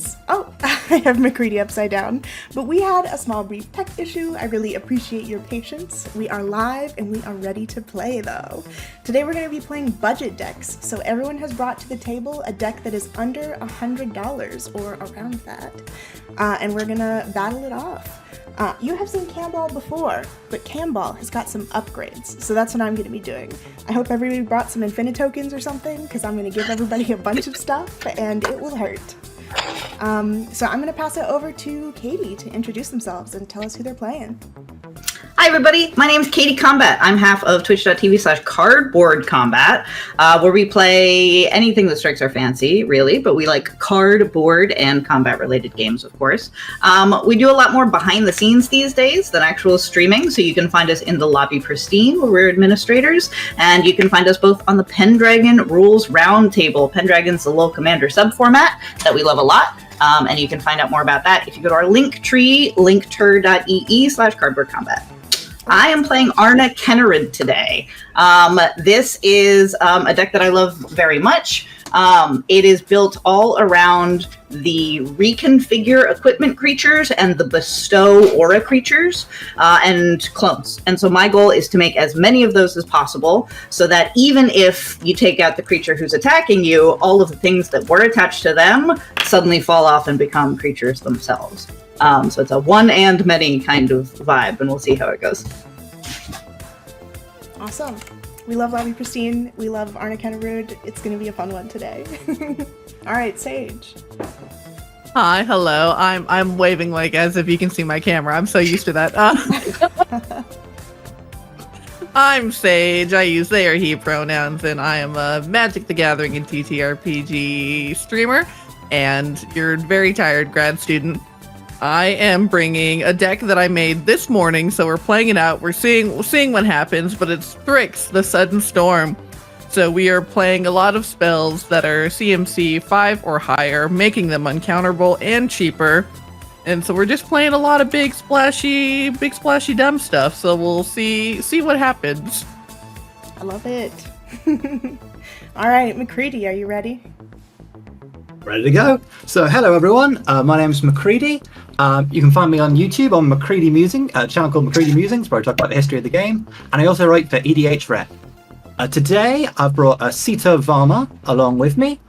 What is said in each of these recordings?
friends. Oh, I have Macready upside down. But we had a small brief tech issue. I really appreciate your patience. We are live and we are ready to play though. Today we're going to be playing budget decks. So everyone has brought to the table a deck that is under $100 or around that. And we're going to battle it off. You have seen Kambal before, but Kambal has got some upgrades, so that's what I'm going to be doing. I hope everybody brought some Infinite tokens or something, because I'm going to give everybody a bunch of stuff, and it will hurt. So I'm going to pass it over to Katie to introduce themselves and tell us who they're playing. Hi everybody, my name is Katie Combat. I'm half of twitch.tv/cardboard combat, where we play anything that strikes our fancy, really, but we like cardboard and combat related games, of course. We do a lot more behind the scenes these days than actual streaming, so you can find us in the Lobby Pristine, where we're administrators, and you can find us both on the Pendragon Rules Roundtable. Pendragon's the little commander sub-format that we love a lot. And you can find out more about that if you go to our link tree, linktree.ee/cardboardcombat. I am playing Arna Kennerid today. This is a deck that I love very much. It is built all around the reconfigure equipment creatures and the bestow aura creatures and clones. And so my goal is to make as many of those as possible so that even if you take out the creature who's attacking you, all of the things that were attached to them suddenly fall off and become creatures themselves. So it's a one and many kind of vibe, and we'll see how it goes. Awesome. We love Lobby Pristine. We love Arna Kennerid. It's going to be a fun one today. All right, Sage. Hi, hello. I'm waving like as if you can see my camera. I'm so used to that. I'm Sage. I use they or he pronouns, and I am a Magic the Gathering and TTRPG streamer and your very tired grad student. I am bringing a deck that I made this morning, so we're playing it out. We're seeing what happens, but it's Thryx, the Sudden Storm. So we are playing a lot of spells that are CMC 5 or higher, making them uncounterable and cheaper. And so we're just playing a lot of big splashy dumb stuff. So we'll see what happens. I love it. All right, Macready, are you ready? Ready to go. So hello everyone, my name is Macready. You can find me on YouTube on Macready Musing, a channel called Macready Musings, where I talk about the history of the game, and I also write for EDH Rep. Today I've brought Sita Varma along with me.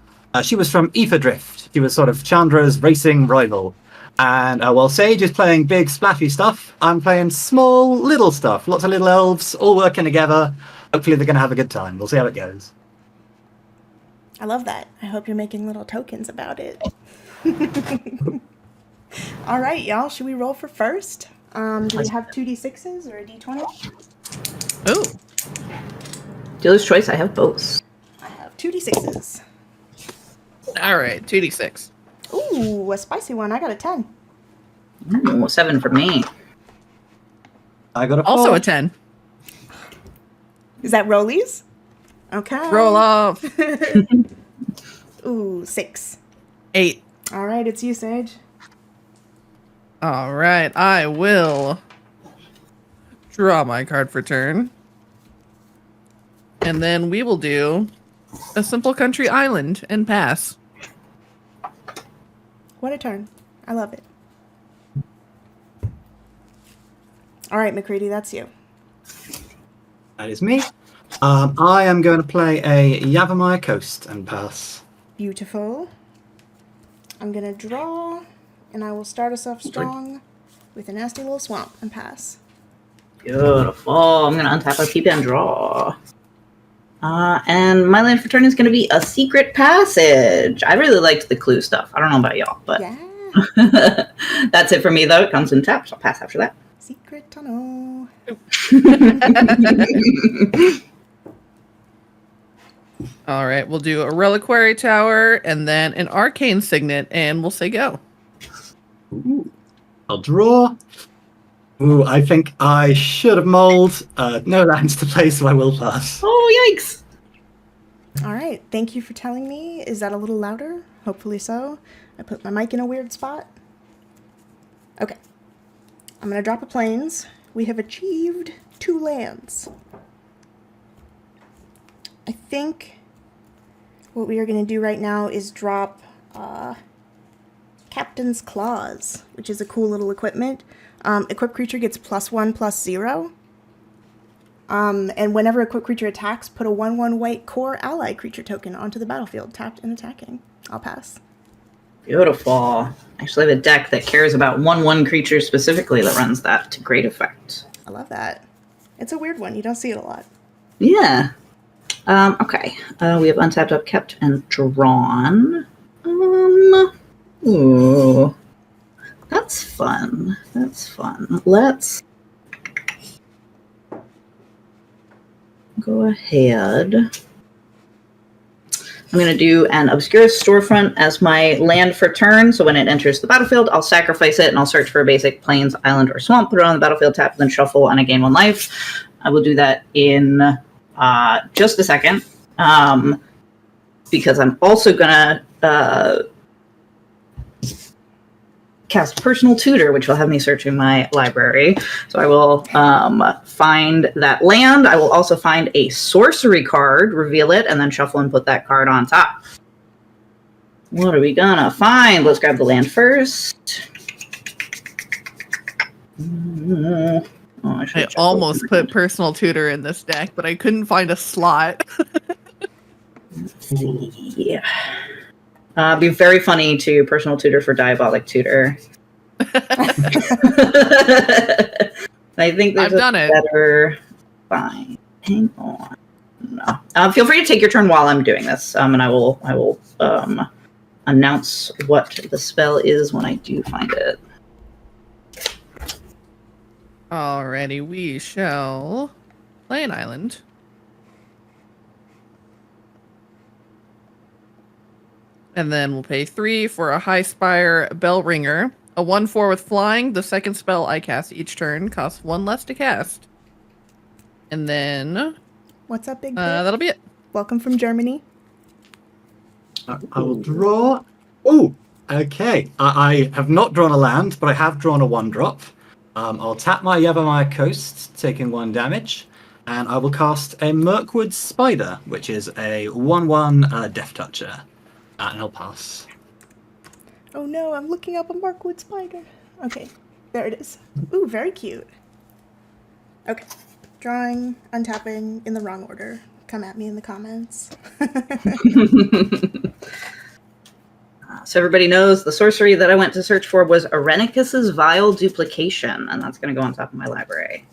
She was from Drift. She was sort of Chandra's racing rival. And while Sage is playing big splashy stuff, I'm playing small little stuff. Lots of little elves all working together. Hopefully they're going to have a good time. We'll see how it goes. I love that. I hope you're making little tokens about it. All right, y'all. Should we roll for first? Do we have 2d6s or a d20? Oh. Dealer's choice, I have both. I have 2d6s. All right, 2d6. Ooh, a spicy one. I got a 10. Ooh, 7 for me. I got a 4. Also a 10. Is that rollies? Okay. Roll off. Ooh, 6. 8. All right, it's you, Sage. All right, I will draw my card for turn. And then we will do a simple country island and pass. What a turn. I love it. All right, Macready, that's you. That is me. I am going to play a Yavimaya Coast and pass. Beautiful. I'm going to draw, and I will start us off strong with a nasty little swamp and pass. Beautiful. I'm going to untap a keep and draw. And my land for turn is going to be a Secret Passage. I really liked the clue stuff. I don't know about y'all, but Yeah. That's it for me, though. It comes in taps. I'll pass after that. Secret tunnel. All right, we'll do a Reliquary Tower and then an Arcane Signet, and we'll say go. Ooh. I'll draw. Ooh, I think I should have mulled. No lands to play, so I will pass. Oh, yikes. All right, thank you for telling me. Is that a little louder? Hopefully so. I put my mic in a weird spot. Okay. I'm going to drop a plains. We have achieved 2 lands. I think what we are going to do right now is drop Captain's Claws, which is a cool little equipment. Equipped creature gets +1/+0. And whenever a equipped creature attacks, put a 1/1 white core ally creature token onto the battlefield, tapped and attacking. I'll pass. Beautiful. I actually have a deck that cares about 1/1 creatures specifically that runs that to great effect. I love that. It's a weird one. You don't see it a lot. Yeah. Okay. We have untapped, upkept, and drawn. Ooh. That's fun. That's fun. Let's go ahead. I'm going to do an Obscurus Storefront as my land for turn, so when it enters the battlefield, I'll sacrifice it and I'll search for a basic plains, island, or swamp, put it on the battlefield, tap, then shuffle, and I gain 1 life. I will do that in just a second, because I'm also going to cast Personal Tutor, which will have me searching my library. So I will find that land. I will also find a sorcery card, reveal it, and then shuffle and put that card on top. What are we gonna find? Let's grab the land first. I almost put Personal Tutor in this deck, but I couldn't find a slot. Yeah. Be very funny to Personal Tutor for Diabolic Tutor. I think there's I've done it. better. Fine. Hang on. No. Feel free to take your turn while I'm doing this, and I will announce what the spell is when I do find it. Alrighty, we shall play an island. And then we'll pay 3 for a High Spire Bell Ringer. A 1/4 with flying. The second spell I cast each turn costs 1 less to cast. And then What's up, Big Pig? that'll be it. Welcome from Germany. I will draw. Oh, okay. I have not drawn a land, but I have drawn a 1-drop. I'll tap my Yavimaya Coast, taking 1 damage, and I will cast a Mirkwood Spider, which is a 1/1 Death Toucher, and I'll pass. Oh no, I'm looking up a Markwood spider. Okay, there it is. Ooh, very cute. Okay, drawing, untapping, in the wrong order. Come at me in the comments. So everybody knows the sorcery that I went to search for was Arenicus's Vile Duplication, and that's going to go on top of my library.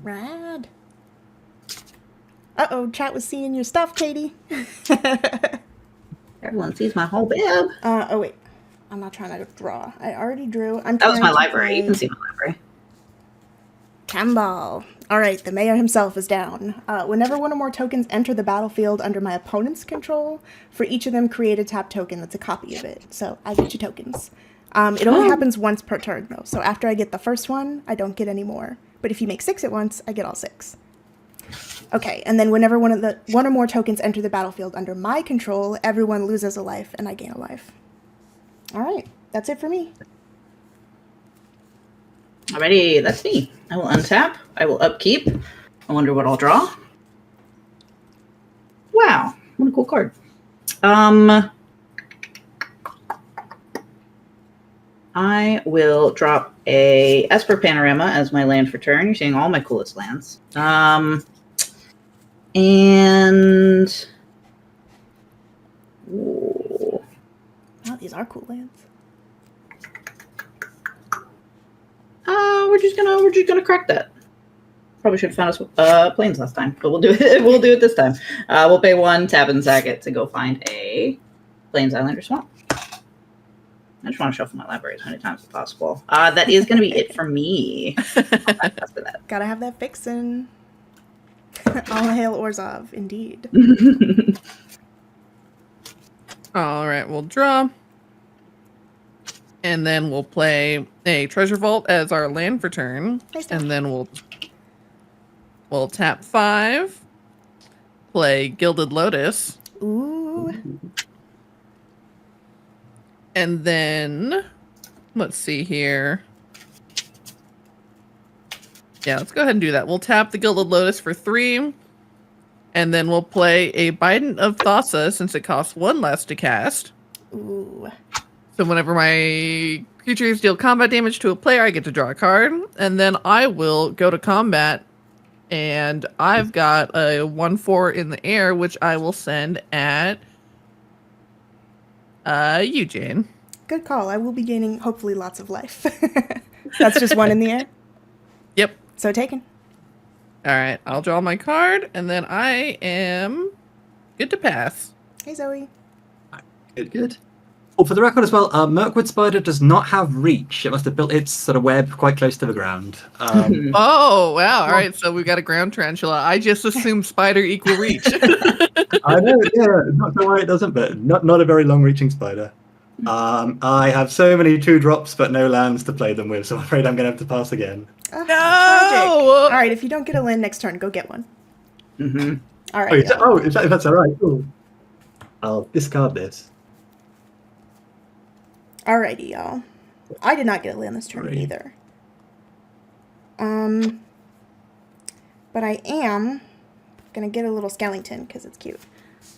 Rad. Uh-oh, chat was seeing your stuff, Katie. Everyone sees my whole bib. Oh wait, I'm not trying to draw. I already drew. That was my library. You can see my library. Kambal. Alright, the mayor himself is down. Whenever 1 or more tokens enter the battlefield under my opponent's control, for each of them create a tap token that's a copy of it. So I get you tokens. It only happens once per turn though, so after I get the first one, I don't get any more. But if you make 6 at once, I get all 6. Okay, and then whenever 1 or more tokens enter the battlefield under my control, everyone loses a life and I gain a life. Alright, that's it for me. Alrighty, that's me. I will untap. I will upkeep. I wonder what I'll draw. Wow, what a cool card. I will drop a Esper Panorama as my land for turn. You're seeing all my coolest lands. And ooh. Wow, these are cool lands. We're just gonna crack that. Probably should have found us planes last time, but we'll do it. We'll do it this time. We'll pay 1, tap and sack it to go find a plains, island, or swamp. I just want to shuffle my library as many times as possible. That is going to be it for me. Gotta have that fixin'. All hail Orzhov, indeed. All right, we'll draw. And then we'll play a Treasure Vault as our land for turn. Nice. And then we'll tap 5, play Gilded Lotus. Ooh. And then, let's see here. Yeah, let's go ahead and do that. We'll tap the Gilded Lotus for 3. And then we'll play a Bident of Thassa since it costs 1 less to cast. Ooh. So whenever my creatures deal combat damage to a player, I get to draw a card, and then I will go to combat, and I've got a 1/4 in the air, which I will send at you, Jane. Good call. I will be gaining, hopefully, lots of life. That's just one in the air. Yep. So taken. All right, I'll draw my card, and then I am good to pass. Hey, Zoe. Good. Oh, for the record as well, Mirkwood Spider does not have reach. It must have built its sort of web quite close to the ground. Oh, wow. All right, so we've got a ground tarantula. I just assumed spider equal reach. I know, yeah. Not sure why it doesn't, but not a very long-reaching spider. I have so many 2-drops, but no lands to play them with, so I'm afraid I'm going to have to pass again. No! No! All right, if you don't get a land next turn, go get one. Mm-hmm. All right. If that's all right, cool. I'll discard this. Alrighty, y'all. I did not get a land this turn either. But I am gonna get a little skeleton because it's cute.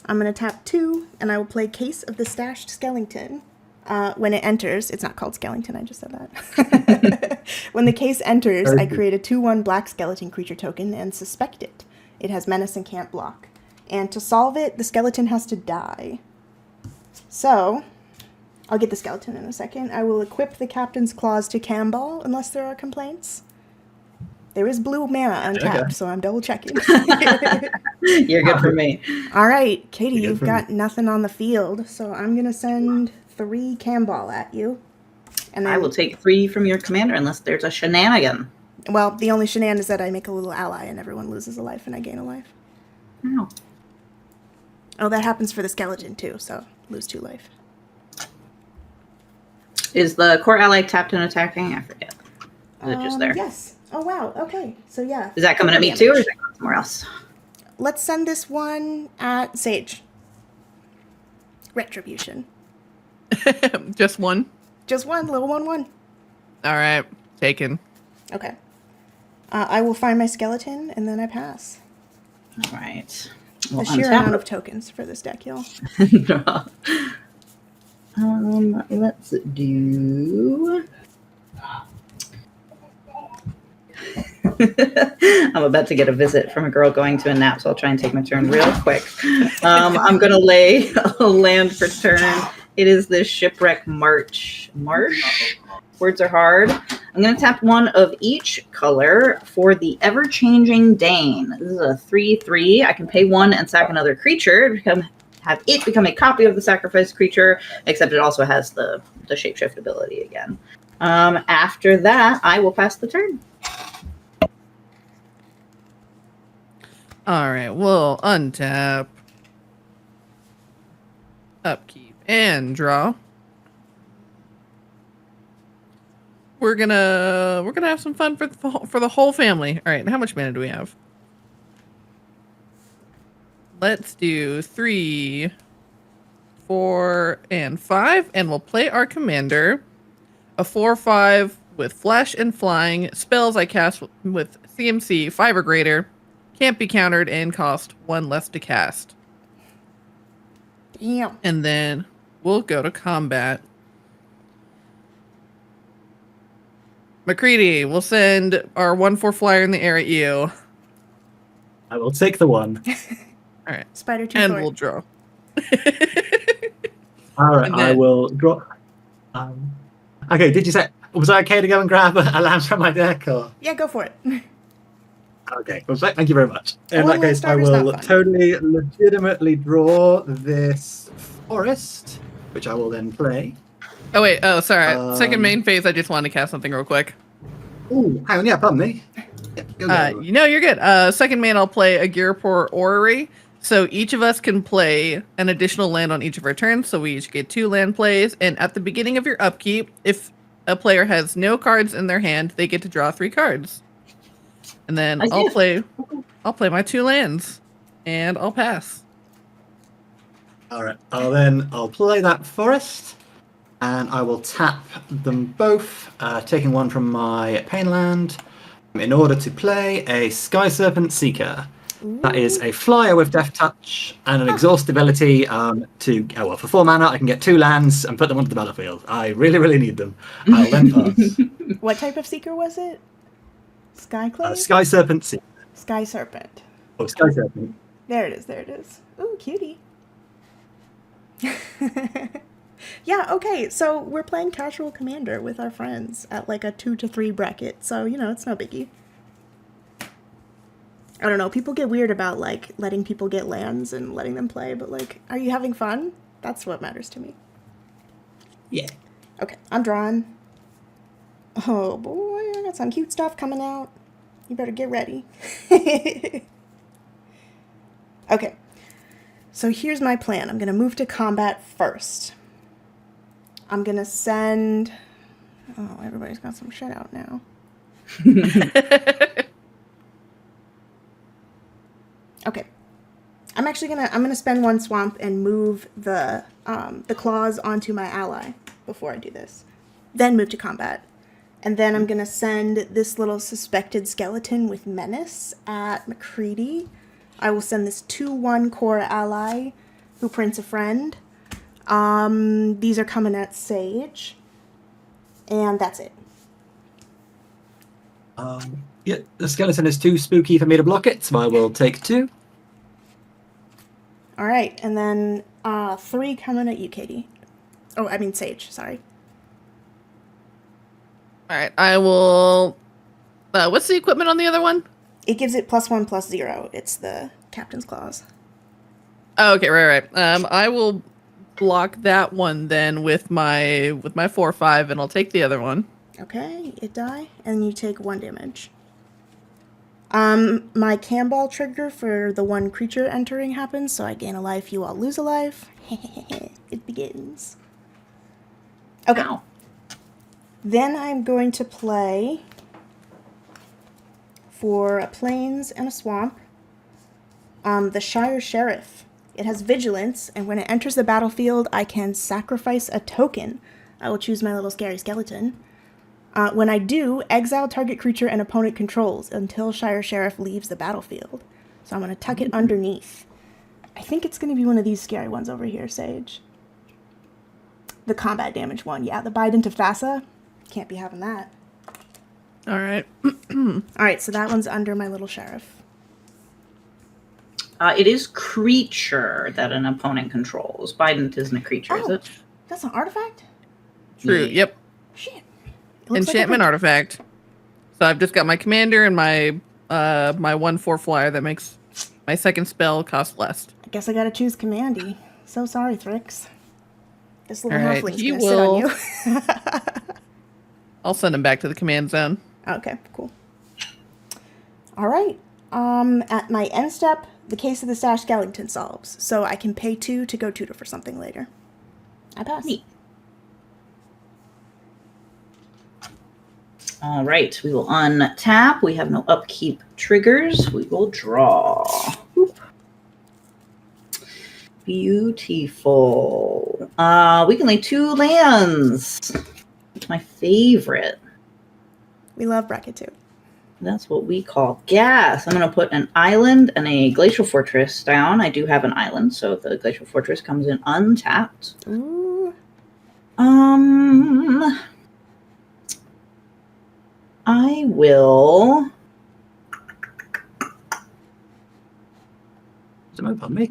I'm gonna tap 2, and I will play Case of the Stashed Skeleton. When it enters, it's not called skeleton. I just said that. When the case enters, I create a 2/1 black skeleton creature token and suspect it. It has menace and can't block. And to solve it, the skeleton has to die. So, I'll get the skeleton in a second. I will equip the Captain's Claws to Kambal, unless there are complaints. There is blue mana untapped, so I'm double checking. You're good for me. All right, Katie, you've got nothing on the field, so I'm going to send 3 Kambal at you. And then, I will take 3 from your commander unless there's a shenanigan. Well, the only shenanigan is that I make a little ally and everyone loses a life and I gain a life. Oh. Oh, that happens for the skeleton too, so lose 2 life. Is the core ally tapped and attacking? I forget. Is it just there? Yes. Oh, wow. Okay. So, yeah. Is that coming at me too, or is that going somewhere else? Let's send this one at Sage. Retribution. Just one? Just one. Little 1/1. All right, taken. Okay. I will find my skeleton, and then I pass. All right. The sheer amount of tokens for this deck, y'all. Let's do... I'm about to get a visit from a girl going to a nap, so I'll try and take my turn real quick. I'm going to lay a land for turn. It is this Shipwreck Marsh. Words are hard. I'm going to tap 1 of each color for the Ever-Changing Dane. This is a 3/3. I can pay 1 and sack another creature to have it become a copy of the sacrificed creature, except it also has the shapeshift ability again. After that, I will pass the turn. All right, we'll untap, upkeep, and draw. We're gonna have some fun for the whole family. All right, how much mana do we have? Let's do 3, 4, and 5, and we'll play our commander. A 4/5 with flash and flying. Spells I cast with CMC 5 or greater. Can't be countered and cost 1 less to cast. Damn. And then we'll go to combat. Macready, we'll send our 1/4 flyer in the air at you. I will take the 1. All right. Spider 2 And for we'll it. draw. All right, And I then- will draw. Okay, did you say, was I okay to go and grab a land from my deck? Or? Yeah, go for it. Okay, well, thank you very much. In Oh, that case, I Landstarter's not will fun. totally legitimately draw this forest, which I will then play. Oh, wait. Oh, sorry. Second Um, main phase, I just wanted to cast something real quick. Ooh, hang on, yeah, pardon me. Yeah, go. You're good. Second main, I'll play a Girapur Orrery. So each of us can play an additional land on each of our turns. So we each get 2 land plays. And at the beginning of your upkeep, if a player has no cards in their hand, they get to draw 3 cards. And then I'll play my 2 lands, and I'll pass. All right, I'll play that forest, and I will tap them both, taking 1 from my pain land, in order to play a Sky Serpent Seeker. That is a flyer with Death Touch and an exhaust ability for 4 mana, I can get 2 lands and put them onto the battlefield. I really, really need them. I'll then pass. What type of seeker was it? Skyclave? Sky Serpent Seeker. Sky Serpent. Oh, Sky Serpent. There it is, there it is. Ooh, cutie. Yeah, okay, so we're playing Casual Commander with our friends at like a 2 to 3 bracket, so, you know, it's no biggie. I don't know, people get weird about, like, letting people get lands and letting them play, but, like, are you having fun? That's what matters to me. Yeah. Okay, I'm drawing. Oh, boy, I got some cute stuff coming out. You better get ready. Okay, so here's my plan. I'm going to move to combat first. I'm going to send... Oh, everybody's got some shit out now. Okay. I'm gonna spend 1 swamp and move the claws onto my ally before I do this. Then move to combat. And then I'm gonna send this little suspected skeleton with menace at Macready. I will send this 2/1 core ally who prints a friend. These are coming at Sage. And that's it. Yeah, the skeleton is too spooky for me to block it, so I will take 2. All right, and then 3 coming at you, Katie. Oh, I mean Sage, sorry. All right, I will... what's the equipment on the other one? It gives it +1/+0. It's the Captain's Claws. Oh, okay, right. I will block that one then with my 4/5, and I'll take the other one. Okay, it die, and you take 1 damage. My Kambal trigger for the 1 creature entering happens, so I gain a life, you all lose a life. It begins. Okay. Ow. Then I'm going to play for a plains and a swamp. The Shire Sheriff. It has vigilance, and when it enters the battlefield, I can sacrifice a token. I will choose my little scary skeleton. When I do, exile target creature and opponent controls until Shire Sheriff leaves the battlefield. So I'm going to tuck it underneath. I think it's going to be one of these scary ones over here, Sage. The combat damage one. Yeah, the Biden to Fassa. Can't be having that. All right. All right, so that one's under my little sheriff. It is creature that an opponent controls. Bident isn't a creature, is it? That's an artifact? True. Yeah. Yep. Shit. It looks Enchantment like artifact. So I've just got my commander and my 1/4 flyer that makes my second spell cost less. I guess I gotta choose Commandy. So sorry, Thryx. This little All right, halfling's you gonna sit on you. I'll send him back to the command zone. Okay, cool. All right. At my end step, the Case of the Stash Skeleton solves, so I can pay 2 to go tutor for something later. I pass. Neat. All right, we will untap. We have no upkeep triggers. We will draw. Whoop. Beautiful. We can lay 2 lands. It's my favorite. We love bracket 2. That's what we call gas. I'm going to put an island and a glacial fortress down. I do have an island, so the glacial fortress comes in untapped. Ooh. I will. Don't move on me.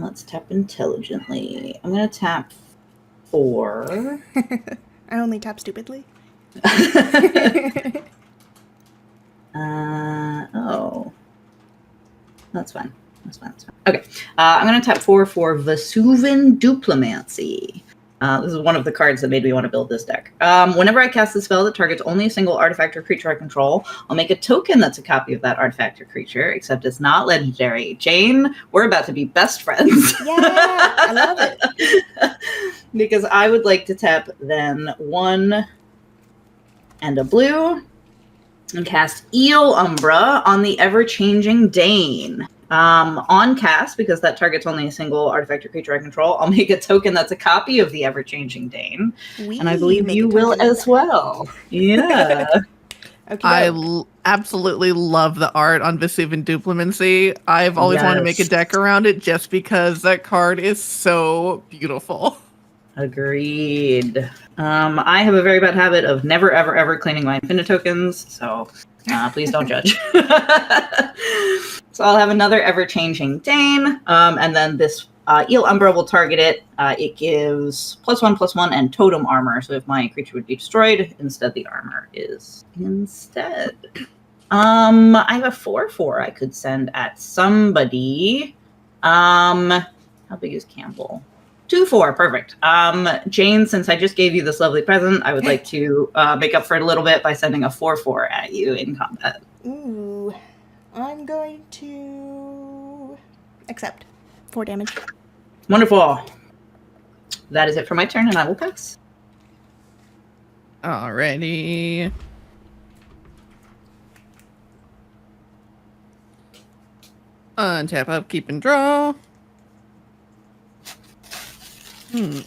Let's tap intelligently. I'm going to tap 4. I only tap stupidly. Oh. That's fine. That's fine. Okay. I'm going to tap 4 for Vesuvian Diplomancy. This is one of the cards that made me want to build this deck. Whenever I cast a spell that targets only a single artifact or creature I control, I'll make a token that's a copy of that artifact or creature, except it's not legendary. Jane, we're about to be best friends. Yeah, I love it. Because I would like to tap then 1 and a blue and cast Eel Umbra on the ever-changing Dane. On cast, because that targets only a single artifact or creature I control, I'll make a token that's a copy of the ever-changing Dane. And I believe you will as well. Yeah. Absolutely love the art on Vesuvian Duplimancy. I've always wanted to make a deck around it just because that card is so beautiful. Agreed. I have a very bad habit of never, ever, ever cleaning my Infinite tokens, so please don't judge. So I'll have another ever-changing Dane, and then this Eel Umbra will target it. It gives +1/+1 and totem armor, so if my creature would be destroyed, instead the armor is instead. I have a 4/4 I could send at somebody. How big is Kambal? 2/4, perfect. Jane, since I just gave you this lovely present, I would like to make up for it a little bit by sending a 4/4 at you in combat. Ooh, I'm going to accept 4 damage. Wonderful. That is it for my turn, and I will pass. Alrighty. Untap, upkeep, and draw.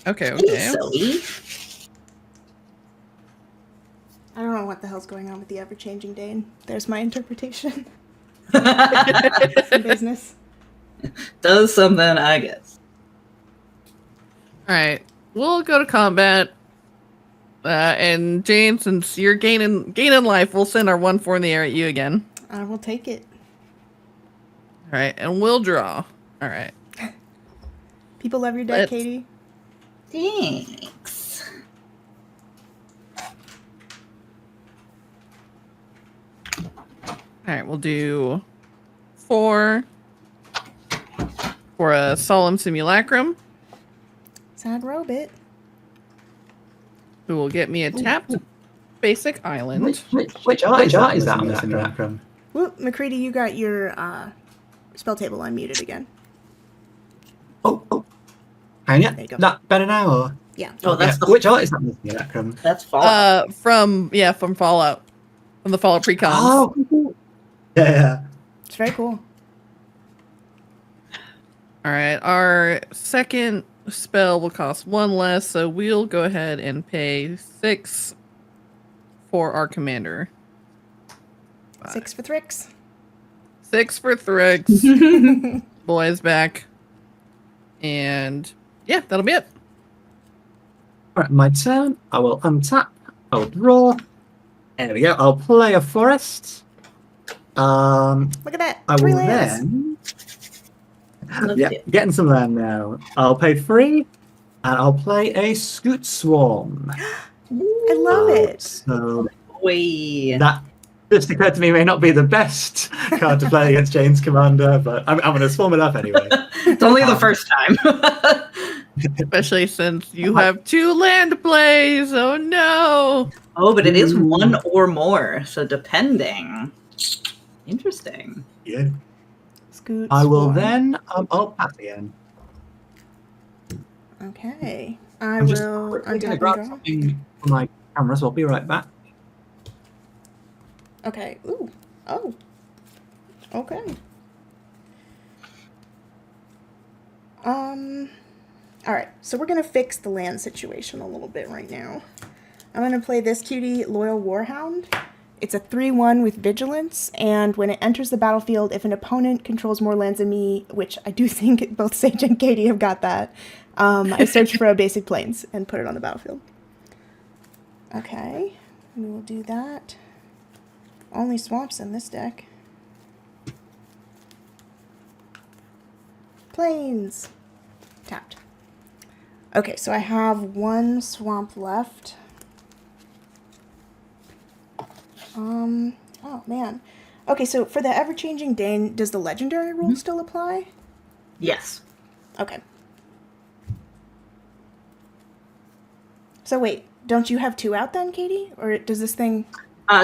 Okay. Silly. I don't know what the hell's going on with the ever-changing Dane. There's my interpretation. Some business. Does something, I guess. Alright, we'll go to combat. And Jane, since you're gaining life, we'll send our 1/4 in the air at you again. I will take it. Alright, and we'll draw. Alright. People love your deck, Katie. Thanks. Alright, we'll do 4 for a Solemn Simulacrum, Sad Robot. who will get me a tapped basic island. Which art is that on the simulacrum? Whoop, Macready, you got your Spelltable unmuted again. Oh. Hang There you go. on. That better now, or? Yeah. Oh, that's Which art is that on the simulacrum? that's Fallout. From Fallout. From the Fallout precons. Oh, yeah. It's very cool. Alright, our second spell will cost 1 less, so we'll go ahead and pay 6 for our commander. 6 for Thryx. 6 for Thryx. Boys back. And yeah, that'll be it. Alright, my turn. I will untap. I'll draw. There we go. I'll play a forest. Look at that. I 3 will lands. then. Love Yeah, it. getting some land now. I'll pay 3, and I'll play a Scoot Swarm. I love it. So Wait. that just occurred to me may not be the best card to play against Jane's commander, but I'm going to swarm it up anyway. It's only the first time. Especially since you have 2 land plays. Oh no. Oh, but it is 1 or more, so depending. Interesting. Yeah. Scoot. I will Swarm. then. I'll pass again. Okay. I I'm just will quickly untap going to and grab draw. something from my camera, so I'll be right back. Okay. Ooh. Oh. Okay. All right. So we're gonna fix the land situation a little bit right now. I'm gonna play this cutie, Loyal Warhound. It's a 3/1 with Vigilance, and when it enters the battlefield, if an opponent controls more lands than me, which I do think both Sage and Katie have got that, I search for a basic plains and put it on the battlefield. Okay, we will do that. Only swamps in this deck. Plains. Tapped. Okay, so I have 1 swamp left. Oh man. Okay, so for the ever-changing Dane, does the legendary rule still apply? Yes. Okay. So wait, don't you have 2 out then, Katie? Or does this thing...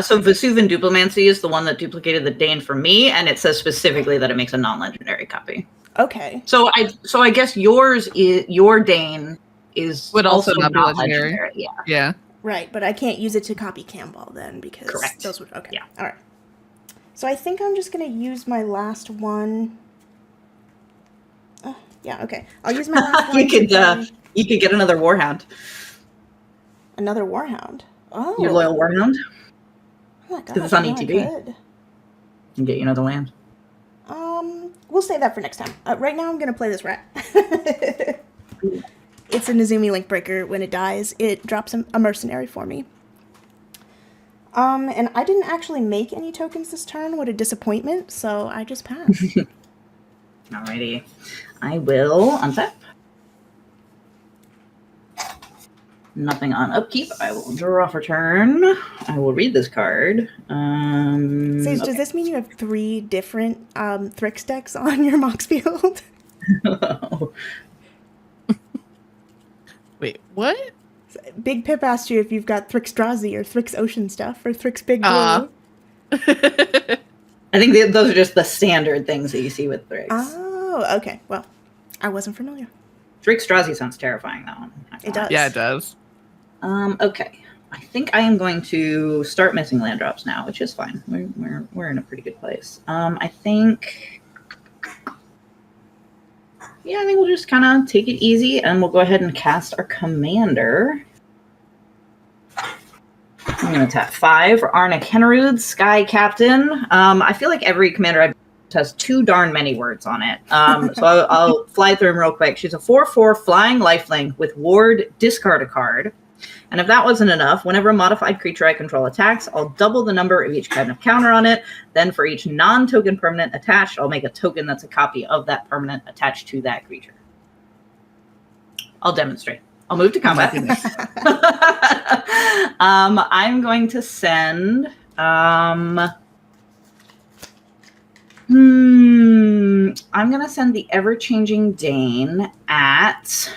So Vesuvian Duplimancy is the one that duplicated the Dane for me, and it says specifically that it makes a non-legendary copy. Okay. So I guess your Dane is Would also not be not legendary. Yeah. Yeah. Right, but I can't use it to copy Kambal then, because Correct. those would... Okay, Yeah. alright. So I think I'm just going to use my last one... yeah, okay. I'll use my last one. You could get another Warhound. Another Warhound. Oh. Your loyal Warhound. Oh my gosh, Because it's on yeah, I ETB. could. And get you another land. We'll save that for next time. Right now, I'm gonna play this rat. It's a Nezumi link breaker. When it dies, it drops a mercenary for me. And I didn't actually make any tokens this turn. What a disappointment. So I just passed. Alrighty. I will untap. Nothing on upkeep. I will draw for turn. I will read this card. Sage, does this mean you have 3 different Thryx decks on your Mox field? Wait, what? Big Pip asked you if you've got Thryxdrazi or Thryx Ocean stuff or Thryx Big Blue. I think those are just the standard things that you see with Thryx. Oh, okay. Well, I wasn't familiar. Thryxdrazi sounds terrifying, that one. It does. Yeah, it does. Okay. I think I am going to start missing land drops now, which is fine. We're in a pretty good place. I think we'll just kind of take it easy, and we'll go ahead and cast our commander. I'm going to tap 5 for Arna Kennerud, Sky Captain. I feel like every commander I've has too darn many words on it. So I'll fly through them real quick. She's a 4/4 flying lifelink with ward, discard a card. And if that wasn't enough, whenever a modified creature I control attacks, I'll double the number of each kind of counter on it. Then for each non-token permanent attached, I'll make a token that's a copy of that permanent attached to that creature. I'll demonstrate. I'll move to combat. I'm going to send... I'm going to send the ever-changing Dane at...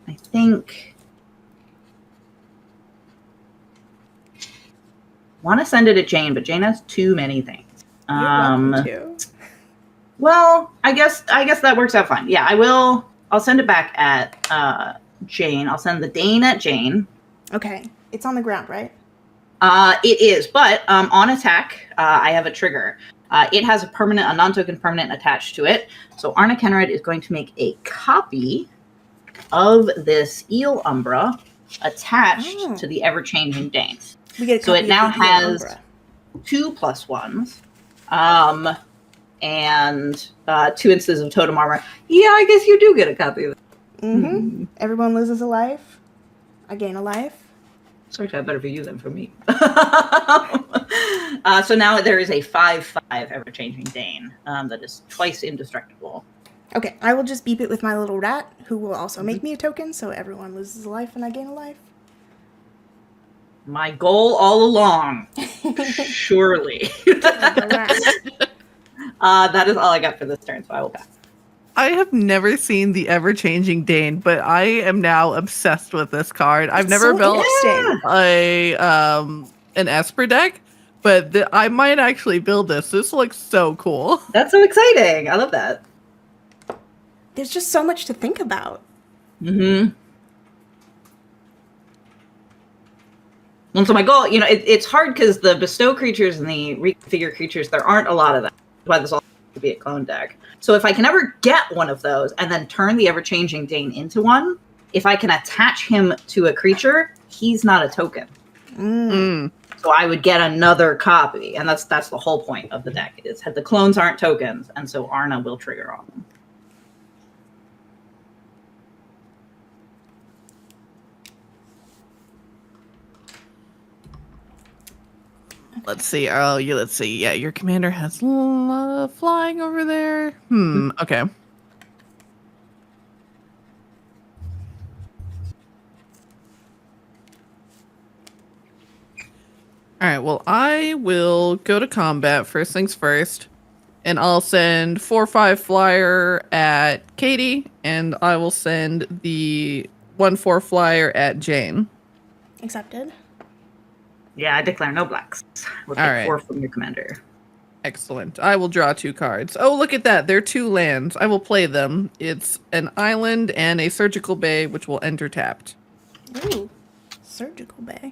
I think... want to send it at Jane, but Jane has too many things. You're welcome to. Well, I guess that works out fine. Yeah, I will. I'll send it back at Jane. I'll send the Dane at Jane. Okay. It's on the ground, right? It is, but on attack, I have a trigger. It has a non-token permanent attached to it. So Arna Kennerud is going to make a copy of this Eel Umbra attached to the ever-changing Dane. We get a So it copy now of the Eel has Umbra. 2+1s, and 2 instances of totem armor. Yeah, I guess you do get a copy of it. Mm-hmm. Everyone loses a life. I gain a life. Sorry, better for you than for me. So now there is a 5/5 ever-changing Dane that is twice indestructible. Okay, I will just beep it with my little rat, who will also make me a token, so everyone loses a life and I gain a life. My goal all along. Surely. That is all I got for this turn, so I will pass. I have nethe the ever-changing Dane, but I am now obsessed with this card. I've never so built interesting. an Esper deck, but I might actually build this. This looks so cool. That's so exciting. I love that. There's just so much to think about. Mm-hmm. And so my goal, it's hard because the bestow creatures and the reconfigure creatures, there aren't a lot of them. That's why this all has to be a clone deck. So if I can ever get one of those and then turn the ever-changing Dane into one, if I can attach him to a creature, he's not a token. So I would get another copy, and that's the whole point of the deck. Is the clones aren't tokens, and so Arna will trigger on them. Let's see. Let's see. Yeah, your commander has flying over there. Okay. All right. Well, I will go to combat first things first, and I'll send 4/5 flyer at Katie, and I will send the 1/4 flyer at Jane. Accepted. Yeah, I declare no blacks. We'll take All right. 4 from your commander. Excellent. I will draw 2 cards. Oh, look at that. They're 2 lands. I will play them. It's an island and a surgical bay, which will enter tapped. Ooh, surgical bay.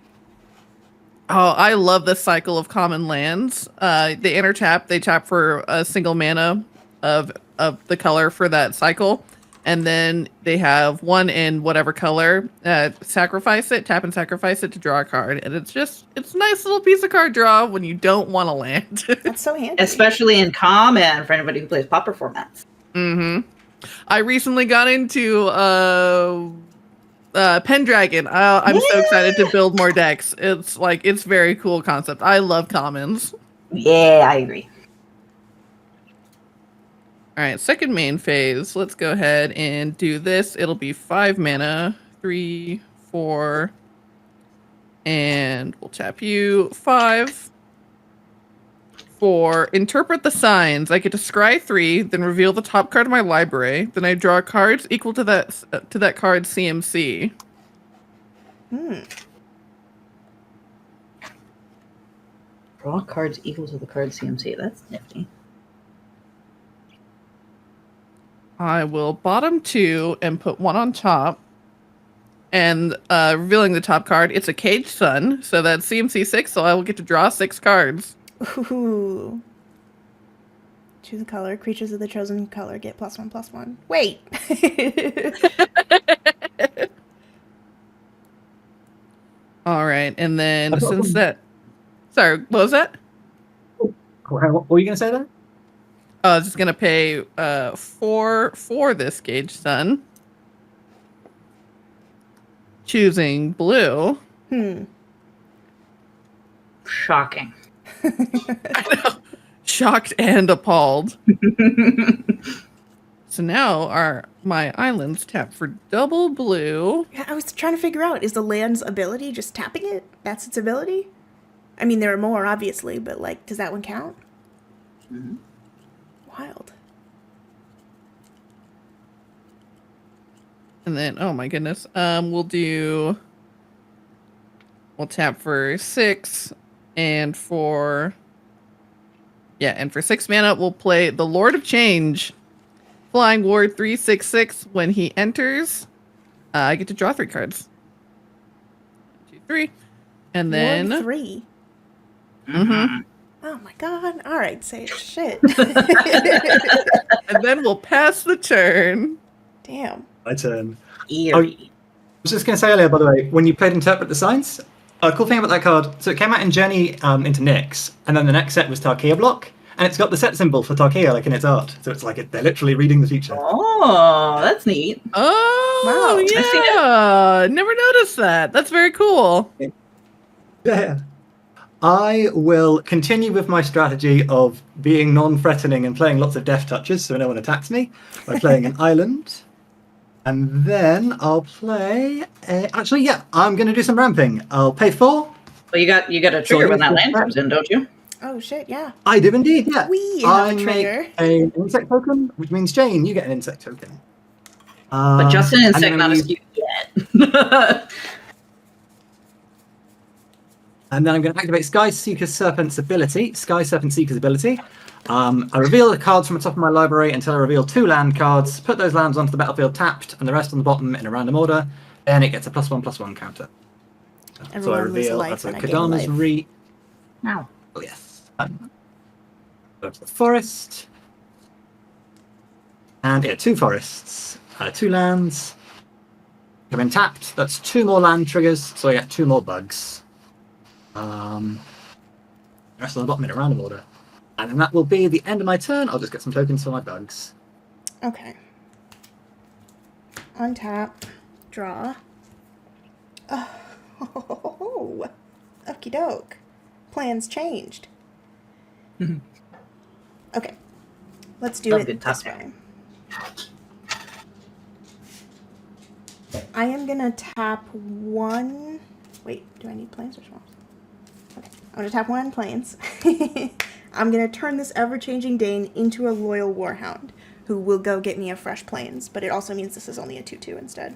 Oh, I love this cycle of common lands. They enter tap. They tap for a single mana of the color for that cycle. And then they have one in whatever color. Sacrifice it, tap and sacrifice it to draw a card. And it's a nice little piece of card draw when you don't want to land. That's so handy. Especially in common for anybody who plays Pauper formats. Mm-hmm. I recently got into Pendragon. I'm so excited to build more decks. It's very cool concept. I love commons. Yeah, I agree. All right, second main phase. Let's go ahead and do this. It'll be 5 mana, 3, 4, and we'll tap you 5. For interpret the signs, I get to scry 3, then reveal the top card of my library. Then I draw cards equal to that card's CMC. Draw cards equal to the card CMC. That's nifty. I will bottom 2 and put 1 on top. And revealing the top card, it's a Caged Sun, so that's CMC 6, so I will get to draw 6 cards. Ooh. Choose a color. Creatures of the chosen color get +1/+1. Wait. All right, and then since that... Sorry, what was that? What were you going to say there? I was just going to pay 4 for this Caged Sun. Choosing blue. Shocking. I know. Shocked and appalled. So now my islands tap for double blue. Yeah, I was trying to figure out, is the land's ability just tapping it? That's its ability? I mean, there are more, obviously, but, like, does that one count? Mm-hmm. Wild. And then, oh my goodness, we'll tap for 6, and for 6 mana, we'll play the Lord of Change. Flying Ward 3/6/6. When he enters, I get to draw 3 cards. 1, 2, 3. And then... Lord 3. Mm-hmm. Oh my god. Alright, say it. Shit. And then we'll pass the turn. Damn. My turn. Eerie. I was just going to say earlier, by the way, when you played Interpret the Signs, a cool thing about that card, so it came out in Journey into Nyx, and then the next set was Tarkia block, and it's got the set symbol for Tarkia, like in its art. So it's like they're literally reading the future. Oh, that's neat. Oh, Wow. yeah. Never noticed that. That's very cool. Yeah. I will continue with my strategy of being non-threatening and playing lots of death touches so no one attacks me by playing an island. And then I'll play... I'm going to do some ramping. I'll pay 4. Well, you got a trigger when that land comes in, don't you? Oh shit, yeah. I do indeed, yeah. We have I a trigger. make an insect token, which means Jane, you get an insect token. But just an and insect, then not a we- skew yet. And then I'm going to activate Sky Seeker's ability. I reveal the cards from the top of my library until I reveal 2 land cards, put those lands onto the battlefield tapped, and the rest on the bottom in a random order. Then it gets a +1/+1 counter. So I Everyone loses reveal life that's a and I gain Kadana's life. Reach. No. Oh, yes. Go to the forest. And 2 forests. 2 lands. Come in tapped. That's 2 more land triggers, so I get 2 more bugs. The rest on the bottom in a random order. And then that will be the end of my turn. I'll just get some tokens for my bugs. Okay. Untap. Draw. Oh. Okie doke. Plans changed. Okay. Let's do Love it good this topic. way. I am gonna tap 1. Wait, do I need planes or swamps? Okay. I'm gonna tap 1 planes. I'm gonna turn this ever-changing Dane into a loyal warhound who will go get me a fresh planes, but it also means this is only a 2/2 instead.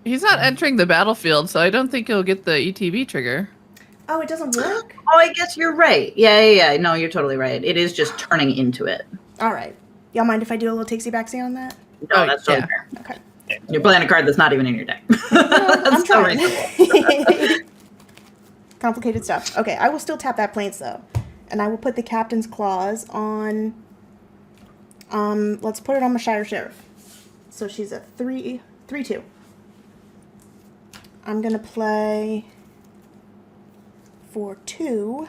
He's not entering the battlefield, so I don't think he'll get the ETB trigger. Oh, it doesn't work? Oh, I guess you're right. Yeah. No, you're totally right. It is just turning into it. Alright. Y'all mind if I do a little takesy-backsy on that? No, that's totally yeah. fair. Okay. You're playing a card that's not even in your deck. I'm That's so trying. reasonable. Complicated stuff. Okay, I will still tap that planes though. And I will put the Captain's Claws on Let's put it on my Shire Sheriff. So she's a 3/2. I'm gonna play for 2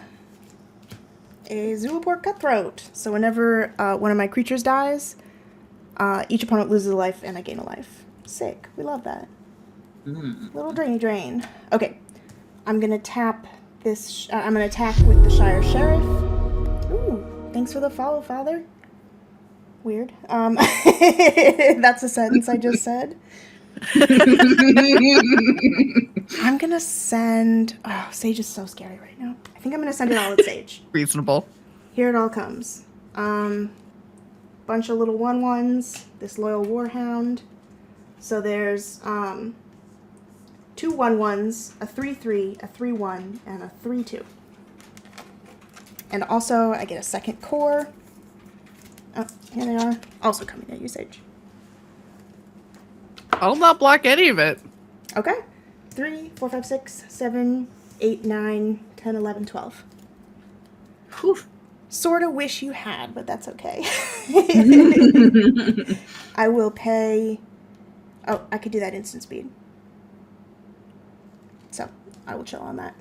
a Zulaport Cutthroat. So whenever one of my creatures dies, each opponent loses a life and I gain a life. Sick. We love that. Little drain. Okay. I'm gonna tap this. I'm gonna attack with the Shire Sheriff. Ooh, thanks for the follow, Father. Weird. That's a sentence I just said. I'm gonna send. Oh, Sage is so scary right now. I think I'm gonna send it all at Sage. Reasonable. Here it all comes. Bunch of little 1/1s. This Loyal Warhound. So there's 2 1/1s, a 3/3, a 3/1, and a 3/2. And also, I get a second core. Oh, here they are. Also coming at you, Sage. I'll not block any of it. Okay. 3, 4, 5, 6, 7, 8, 9, 10, 11, 12. Whew. Sorta wish you had, but that's okay. I will pay... Oh, I could do that instant speed. So, I will chill on that.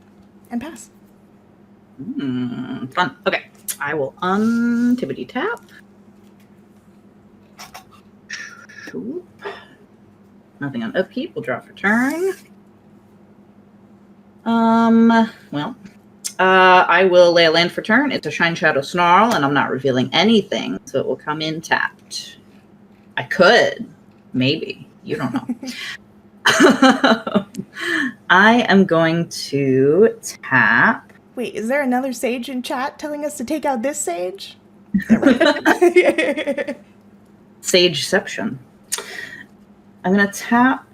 And pass. Fun. Okay. I will untippity tap. Cool. Nothing on upkeep. We'll draw for turn. I will lay a land for turn. It's a Shine Shadow Snarl, and I'm not revealing anything, so it will come in tapped. I could. Maybe. You don't know. I am going to tap. Wait, is there another Sage in chat telling us to take out this Sage? Sageception. I'm going to tap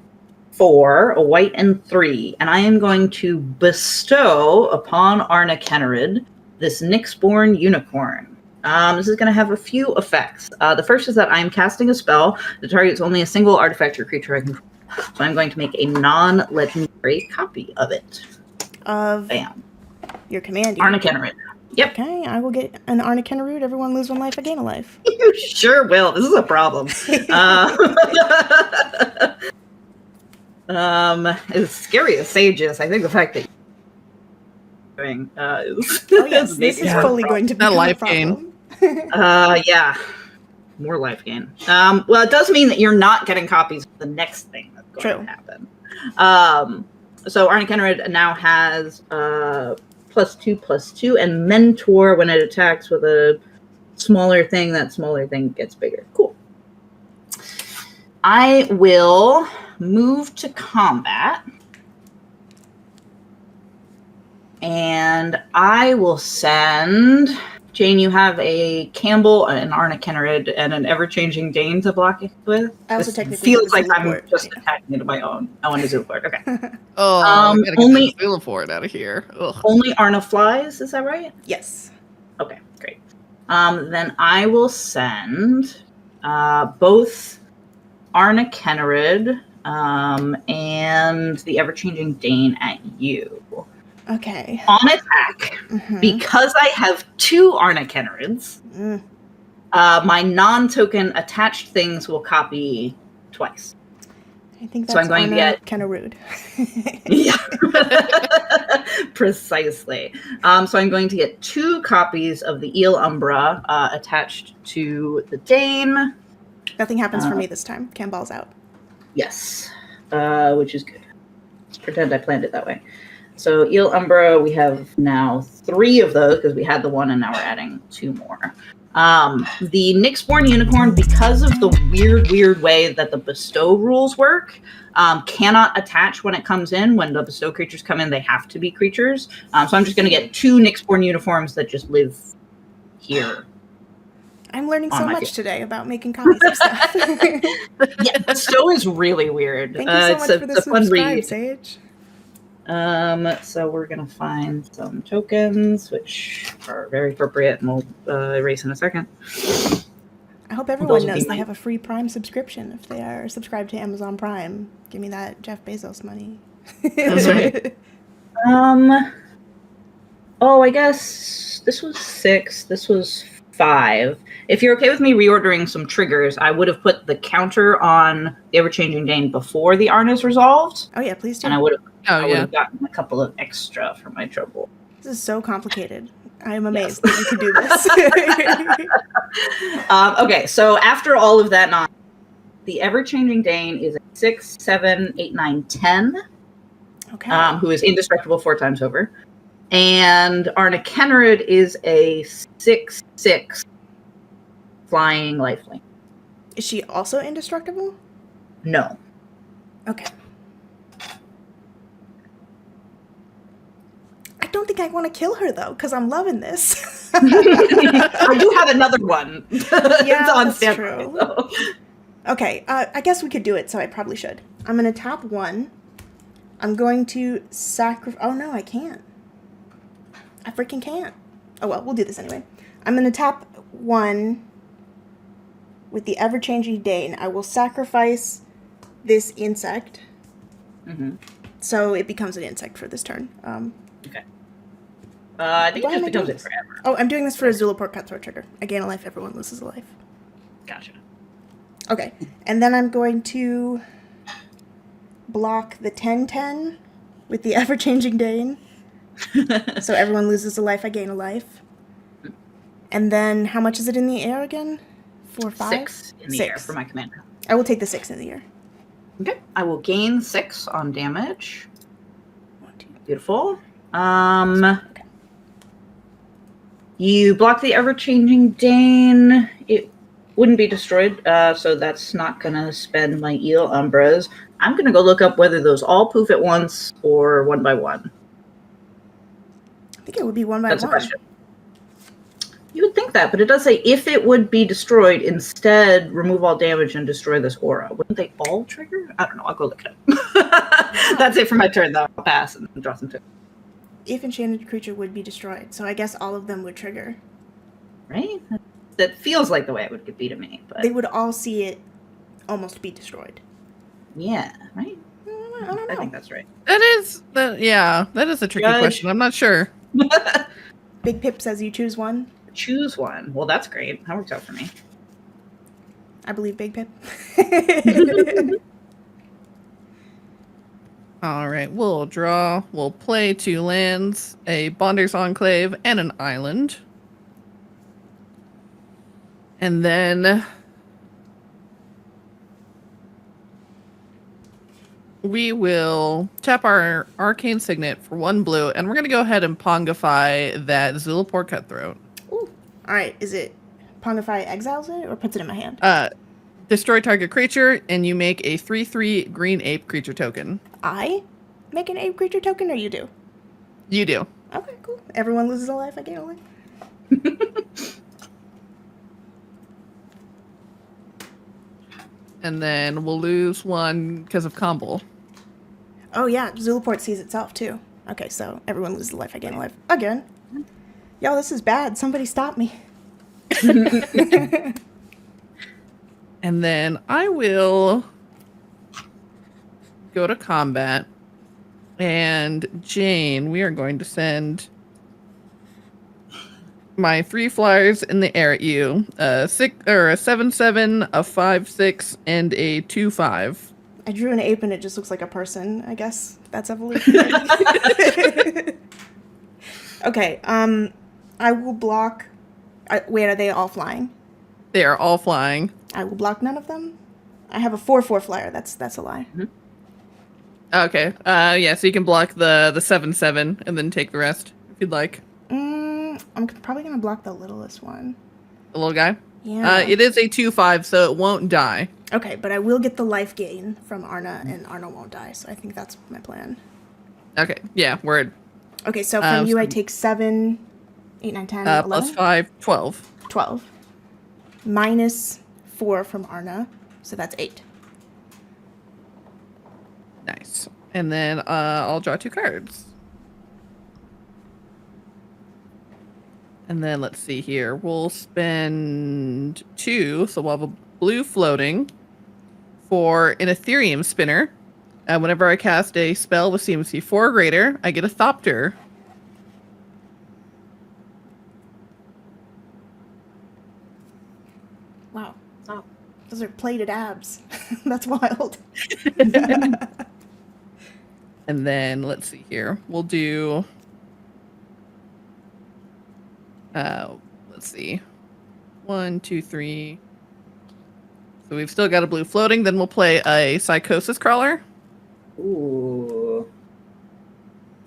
4, a white and 3, and I am going to bestow upon Arna Kennerid this Nyxborn Unicorn. This is going to have a few effects. The first is that I'm casting a spell that targets only a single artifact or creature I control. So I'm going to make a non-legendary copy of it. Of Bam. your command. Arna Kennerid. Yep. Okay, I will get an Arna Kennerid. Everyone lose 1 life, I gain a life. You sure will. This is a problem. As scary as Sage is, I think the fact that you're doing is... Oh yes, this is fully going to be That a life problem. Yeah. More life gain. Well, it does mean that you're not getting copies of the next thing that's going to happen. So Arna Kennerid now has +2/+2 and Mentor when it attacks with a smaller thing. That smaller thing gets bigger. Cool. I will move to combat. And I will send... Jane, you have a Kambal, an Arna Kennerid, and an ever-changing Dane to block it with. I also This technically feels have a like I'm Zulaport. just attacking it on my own. I want a Zulaport. Okay. Oh, I gotta get only- this Zulaport out of here. Ugh. Only Arna flies, is that right? Yes. Okay, great. Then I will send both Arna Kennerid and the ever-changing Dane at you. Okay. On attack, because I have 2 Arna Kennerids, my non-token attached things will copy twice. I think that's So I'm going to get... kind of rude. Yeah. Precisely. So I'm going to get 2 copies of the Eel Umbra attached to the Dane. Nothing happens for me this time. Kambal's out. Yes. Which is good. Let's pretend I planned it that way. So Eel Umbra, we have now 3 of those because we had the 1 and now we're adding 2 more. The Nyxborn Unicorn, because of the weird way that the bestow rules work, cannot attach when it comes in. When the bestow creatures come in, they have to be creatures. So I'm just going to get 2 Nyxborn uniforms that just live here. I'm learning so much today about making copies of stuff. Yeah, bestow is really weird. Thank you so much for the subscribe, Sage. So we're gonna find some tokens, which are very appropriate, and we'll erase in a second. I hope everyone knows they have a free Prime subscription if they are subscribed to Amazon Prime. Give me that Jeff Bezos money. That's right. Oh, I guess this was 6. This was 5. If you're okay with me reordering some triggers, I would have put the counter on the Ever-Changing Dane before the Arna's resolved, Oh yeah, please do. and I would Oh, yeah. have gotten a couple of extra for my trouble. This is so complicated. I am amazed Yes. that you could do this. Okay, so after all of that nonsense, the Ever-Changing Dane is a 6, 7, 8, 9, 10, Okay. who is indestructible 4 times over. And Arna Kennerid is a 6, 6 flying lifelink. Is she also indestructible? No. Okay. I don't think I want to kill her though, because I'm loving this. I do have another one. Yeah, on that's standby, true. so. Okay, I guess we could do it, so I probably should. I'm going to tap 1. I'm going to sacrifice... Oh, no, I can't. I freaking can't. Oh, well, we'll do this anyway. I'm going to tap 1 with the Ever-Changing Dane. I will sacrifice this insect. Mm-hmm. So it becomes an insect for this turn. Okay. I think it Why just am I becomes doing it forever. Oh, I'm doing this for a Zulaport Cutthroat trigger. I gain a life, everyone loses a life. Gotcha. Okay, and then I'm going to block the 10-10 with the Ever-Changing Dane. So everyone loses a life, I gain a life. And then how much is it in the air again? 4, 5? 6 in the air 6. for my commander. I will take the 6 in the air. Okay. I will gain 6 on damage. 1, 2. Beautiful. Okay. You block the Ever-Changing Dane. It wouldn't be destroyed, so that's not going to spend my Eel Umbras. I'm going to go look up whether those all poof at once or 1 by 1. I think it would be 1 by That's 1. a question. You would think that, but it does say if it would be destroyed, instead remove all damage and destroy this aura. Wouldn't they all trigger? I don't know. I'll go look it up. That's it for my turn, though. I'll pass and draw some tokens. If enchanted creature would be destroyed, so I guess all of them would trigger. Right? That feels like the way it would be to me. But They would all see it almost be destroyed. yeah, right? I don't know. I think that's right. That is a tricky Judge. question. I'm not sure. Big Pip says you choose 1. Choose one. Well, that's great. That works out for me. I believe Big Pip. All right, we'll draw. We'll play 2 lands, a Bonder's Enclave, and an island. And then we will tap our Arcane Signet for 1 blue, and we're going to go ahead and Pongify that Zulaport Cutthroat. Ooh. Alright, is it Pongify exiles it or puts it in my hand? Destroy target creature, and you make a 3/3 green ape creature token. I make an ape creature token, or you do? You do. Okay, cool. Everyone loses a life, I gain a life. And then we'll lose 1 because of Kambal. Oh yeah, Zulaport sees itself too. Okay, so everyone loses a life, I gain a life. Again. Yo, this is bad. Somebody stop me. And then I will go to combat. And Jane, we are going to send my 3 flyers in the air at you. A 7/7, a 5/6, and a 2/5. I drew an ape and it just looks like a person, I guess. That's evolution. Okay, I will block... wait, are they all flying? They are all flying. I will block none of them. I have a 4/4 flyer. That's a lie. Mm-hmm. Okay. Yeah, so you can block the 7/7 and then take the rest if you'd like. I'm probably gonna block the littlest one. The little guy? Yeah. It is a 2/5, so it won't die. Okay, but I will get the life gain from Arna, and Arna won't die. So I think that's my plan. Okay. Yeah, word. Okay, so from you, so- I take 7, 8, 9, 10, 11, Plus 5, 12. 12. Minus 4 from Arna, so that's 8. Nice. And then I'll draw 2 cards. And then let's see here. We'll spend 2, so we'll have a blue floating for an Ethereum spinner. Whenever I cast a spell with CMC 4 or greater, I get a Thopter. Wow. Oh. Those are plated abs. That's wild. And then let's see here. We'll do. Let's see. 1, 2, 3. So we've still got a blue floating. Then we'll play a psychosis crawler. Ooh.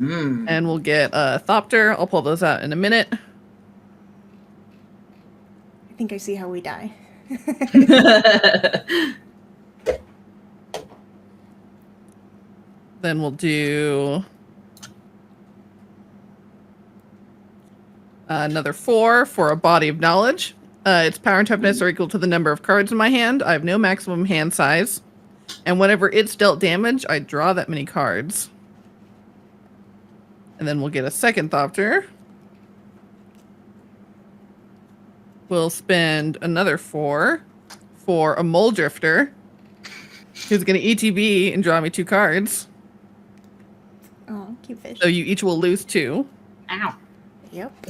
And we'll get a Thopter. I'll pull those out in a minute. I think I see how we die. Then we'll do another 4 for a body of knowledge. Its power and toughness are equal to the number of cards in my hand. I have no maximum hand size. And whenever it's dealt damage, I draw that many cards. And then we'll get a second Thopter. We'll spend another 4 for a Mole Drifter, who's going to ETB and draw me 2 cards. Oh, cute fish. So you each will lose 2. Ow. Yep.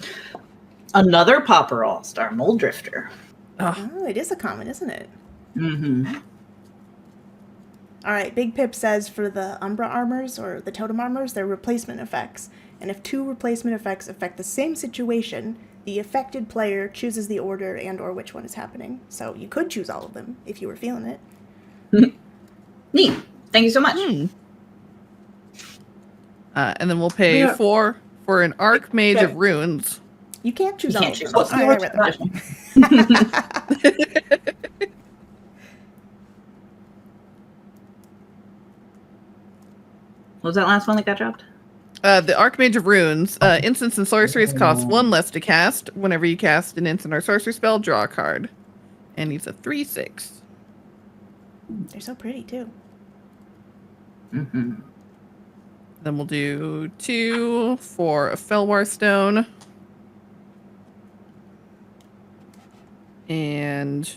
Another Pauper All-Star, Mole Drifter. Oh, it is a common, isn't it? Mm-hmm. All right, Big Pip says for the Umbra armors or the Totem armors, they're replacement effects. And if 2 replacement effects affect the same situation, the affected player chooses the order and or which one is happening. So you could choose all of them if you were feeling it. Neat. Thank you so much. And then we'll pay 4 for an Archmage of Runes. You can't choose You all can't of choose them. all of I read that. What was that last one that got dropped? The Archmage of Runes. Instants and sorceries cost 1 less to cast. Whenever you cast an instant or sorcery spell, draw a card. And he's a 3/6. They're so pretty, too. Mm-hmm. Then we'll do 2 for a Felwar Stone. And...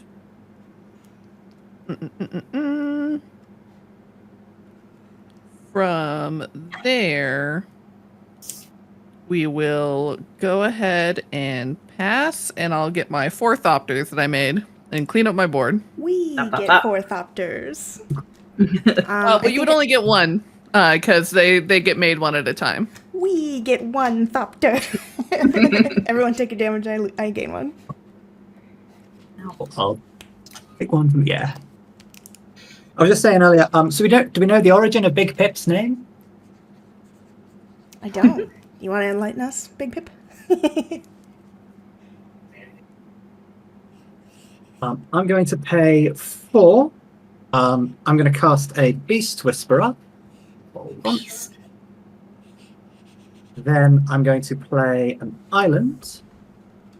From there, we will go ahead and pass, and I'll get my 4 Thopters that I made and clean up my board. We Up, up, get up. 4 Thopters. But you would only get 1, because they get made 1 at a time. We get 1 Thopter. Everyone take a damage, I gain 1. I'll pick one from I was just saying earlier. So do we know the origin of Big Pip's name? I don't. You want to enlighten us, Big Pip? I'm going to pay 4. I'm going to cast a Beast Whisperer. Beast. Then I'm going to play an island.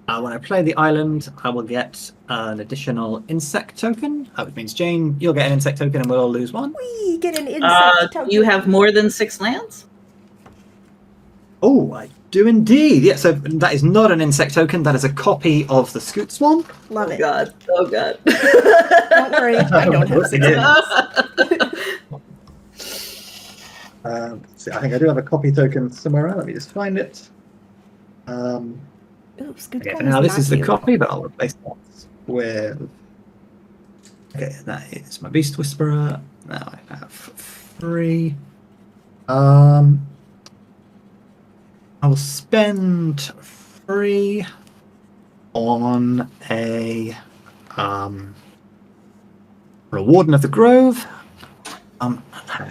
When I play the island, I will get an additional insect token, which means Jane, you'll get an insect token and we'll all lose 1. We get an insect token. You have more than 6 lands? Oh, I do indeed. Yeah, so that is not an insect token. That is a copy of the Scoot Swarm. Love Oh it. god. Oh god. Don't worry, I don't have What's it 6 see, I think I do have a copy token somewhere around. Let me just find it. Ooh, Scoot Okay, Swarm now this not is the cute. copy, but I'll replace that with... Okay, that is my Beast Whisperer. Now I have 3. I will spend 3 on a Warden of the Grove. Hang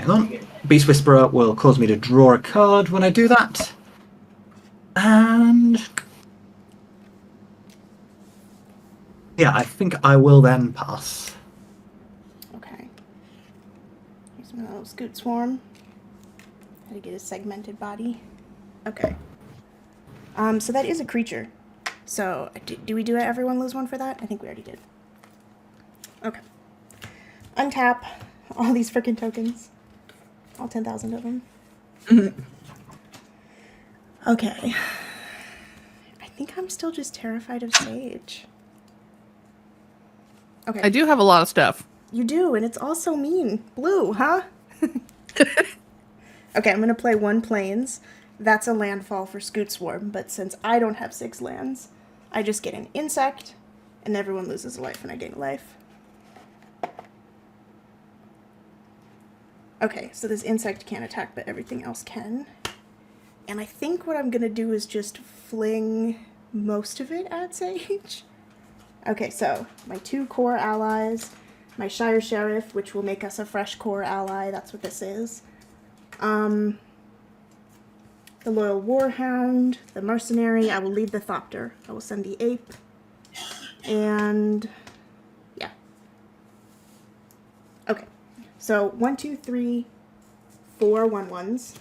on. Beast Whisperer will cause me to draw a card when I do that. And... yeah, I think I will then pass. Okay. Here's my little Scoot Swarm. How to get a segmented body. Okay. So that is a creature. So, do we do it? Everyone lose 1 for that? I think we already did. Okay. Untap all these freaking tokens. All 10,000 of them. Okay. I think I'm still just terrified of Sage. Okay. I do have a lot of stuff. You do, and it's all so mean. Blue, huh? Okay, I'm going to play 1 Plains. That's a landfall for Scoot Swarm, but since I don't have 6 lands, I just get an insect, And everyone loses a life and I gain a life. Okay, so this insect can't attack, but everything else can. And I think what I'm gonna do is just fling most of it at Sage. Okay, so my 2 core allies, my Shire Sheriff, which will make us a fresh core ally, that's what this is. The Loyal Warhound, the Mercenary, I will leave the Thopter. I will send the Ape. And yeah. Okay. So 1, 2, 3, 4 1/1s.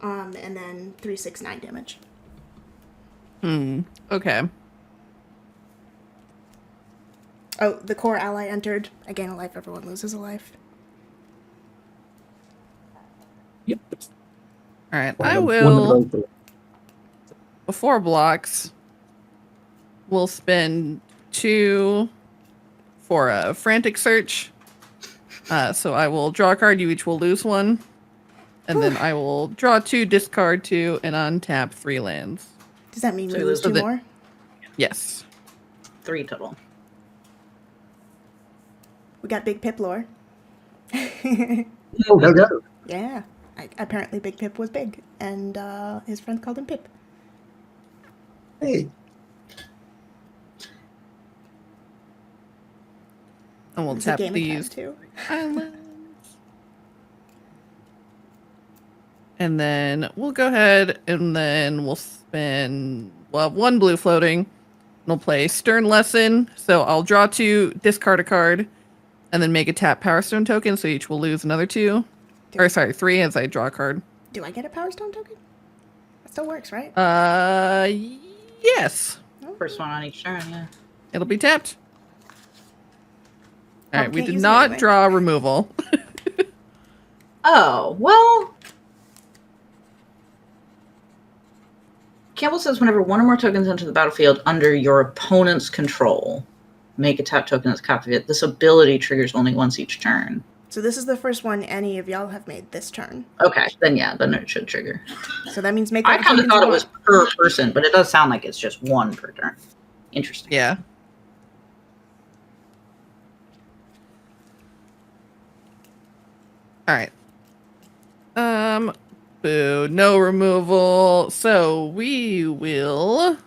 And then 3, 6, 9 damage. Okay. Oh, the core ally entered. I gain a life, everyone loses a life. Yep. Alright, I One of will, those. before blocks, we'll spend 2 for a frantic search. So I will draw a card, you each will lose 1. And then I will draw 2, discard 2, and untap 3 lands. Does that mean we So lose those 2 are the- more? Yes. 3 total. We got Big Pip lore. Oh, go. Yeah. Apparently Big Pip was big, and his friends called him Pip. Hey. And we'll It's a tap game of these tag, too. islands. And then we'll go ahead and then we'll spend, well, 1 blue floating. We'll play Stern Lesson. So I'll draw 2, discard a card, and then make a tap Power Stone token. So each will lose another 2. Or sorry, 3 as I draw a card. Do I get a Power Stone token? That still works, right? Yes. First one on each turn, yeah. It'll be tapped. All right, we can't did use it not anyway. draw removal. Oh, well. Campbell says whenever 1 or more tokens enter the battlefield under your opponent's control, make a tap token that's a copy of it. This ability triggers only once each turn. So this is the first one any of y'all have made this turn. Okay, then yeah, then it should trigger. So that means make I all the kind of tokens thought you it was want. per person, but it does sound like it's just 1 per turn. Interesting. Yeah. All right. Boo, no removal. So we will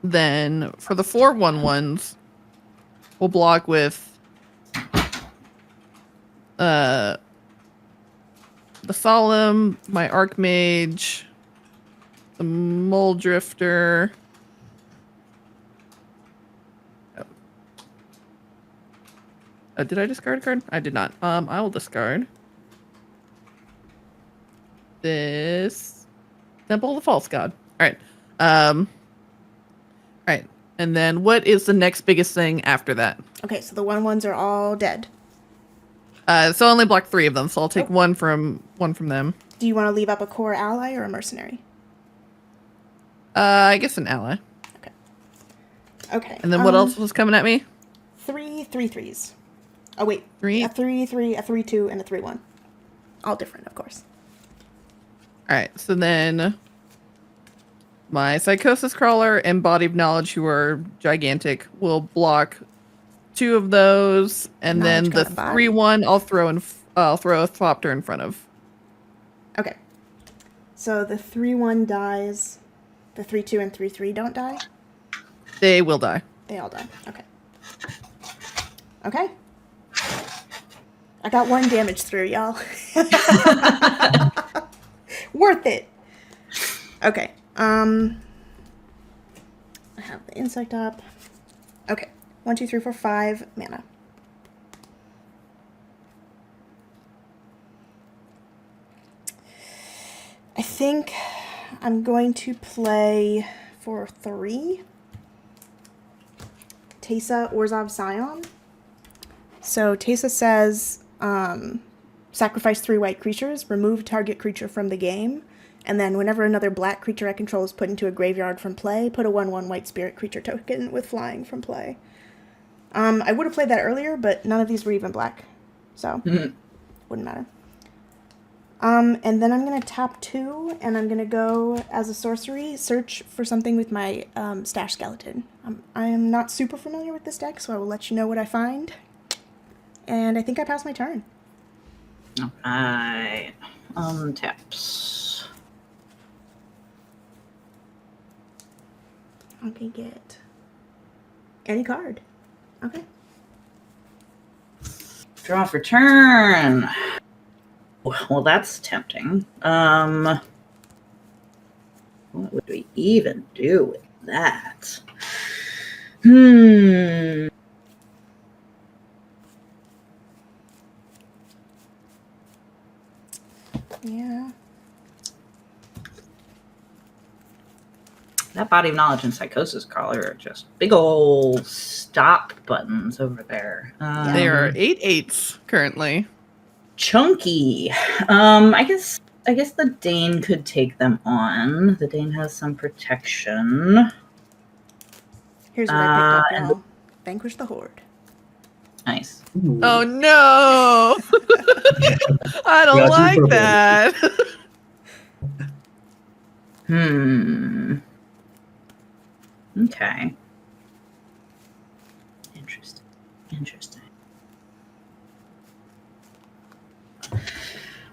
then, for the 4 1/1s, we'll block with the Solemn, my Archmage, the Mole Drifter. Did I discard a card? I did not. I will discard this Temple of the False God. All right. All right. And then what is the next biggest thing after that? Okay, so the 1/1s are all dead. So I only block 3 of them, so I'll take one from them. Do you want to leave up a core ally or a mercenary? I guess an ally. Okay. And then what else was coming at me? 3 3/3s. Oh wait, 3. a 3/3, a 3/2, and a 3/1. All different, of course. All right. So then my Psychosis Crawler and Body of Knowledge, who are gigantic, will block 2 of those, and then Knowledge the got a body. 3/1 I'll throw a Thopter in front of. Okay. So the 3/1 dies. The 3/2 and 3/3 don't die. They will die. They all die. Okay. Okay. I got 1 damage through, y'all. Worth it. Okay. I have the insect up. Okay. 1, 2, 3, 4, 5 mana. I think I'm going to play for 3 Teysa Orzhov Scion. So Teysa says, sacrifice 3 white creatures, remove target creature from the game, and then whenever another black creature I control is put into a graveyard from play, put a 1/1 white spirit creature token with flying from play. I would have played that earlier, but none of these were even black, so wouldn't matter. And then I'm going to tap 2, and I'm going to go, as a sorcery, search for something with my stash skeleton. I am not super familiar with this deck, so I will let you know what I find. And I think I passed my turn. Alright. Taps. I can get any card. Okay. Draw for turn. Well, that's tempting. What would we even do with that? Yeah. That body of knowledge and psychosis crawler are just big ol' stop buttons over there. There are 8/8s currently. Chunky. I guess the Dane could take them on. The Dane has some protection. Here's what I picked up, y'all. Vanquish the Horde. Nice. Ooh. Oh no! I don't Yeah, like super that. Okay. Interesting.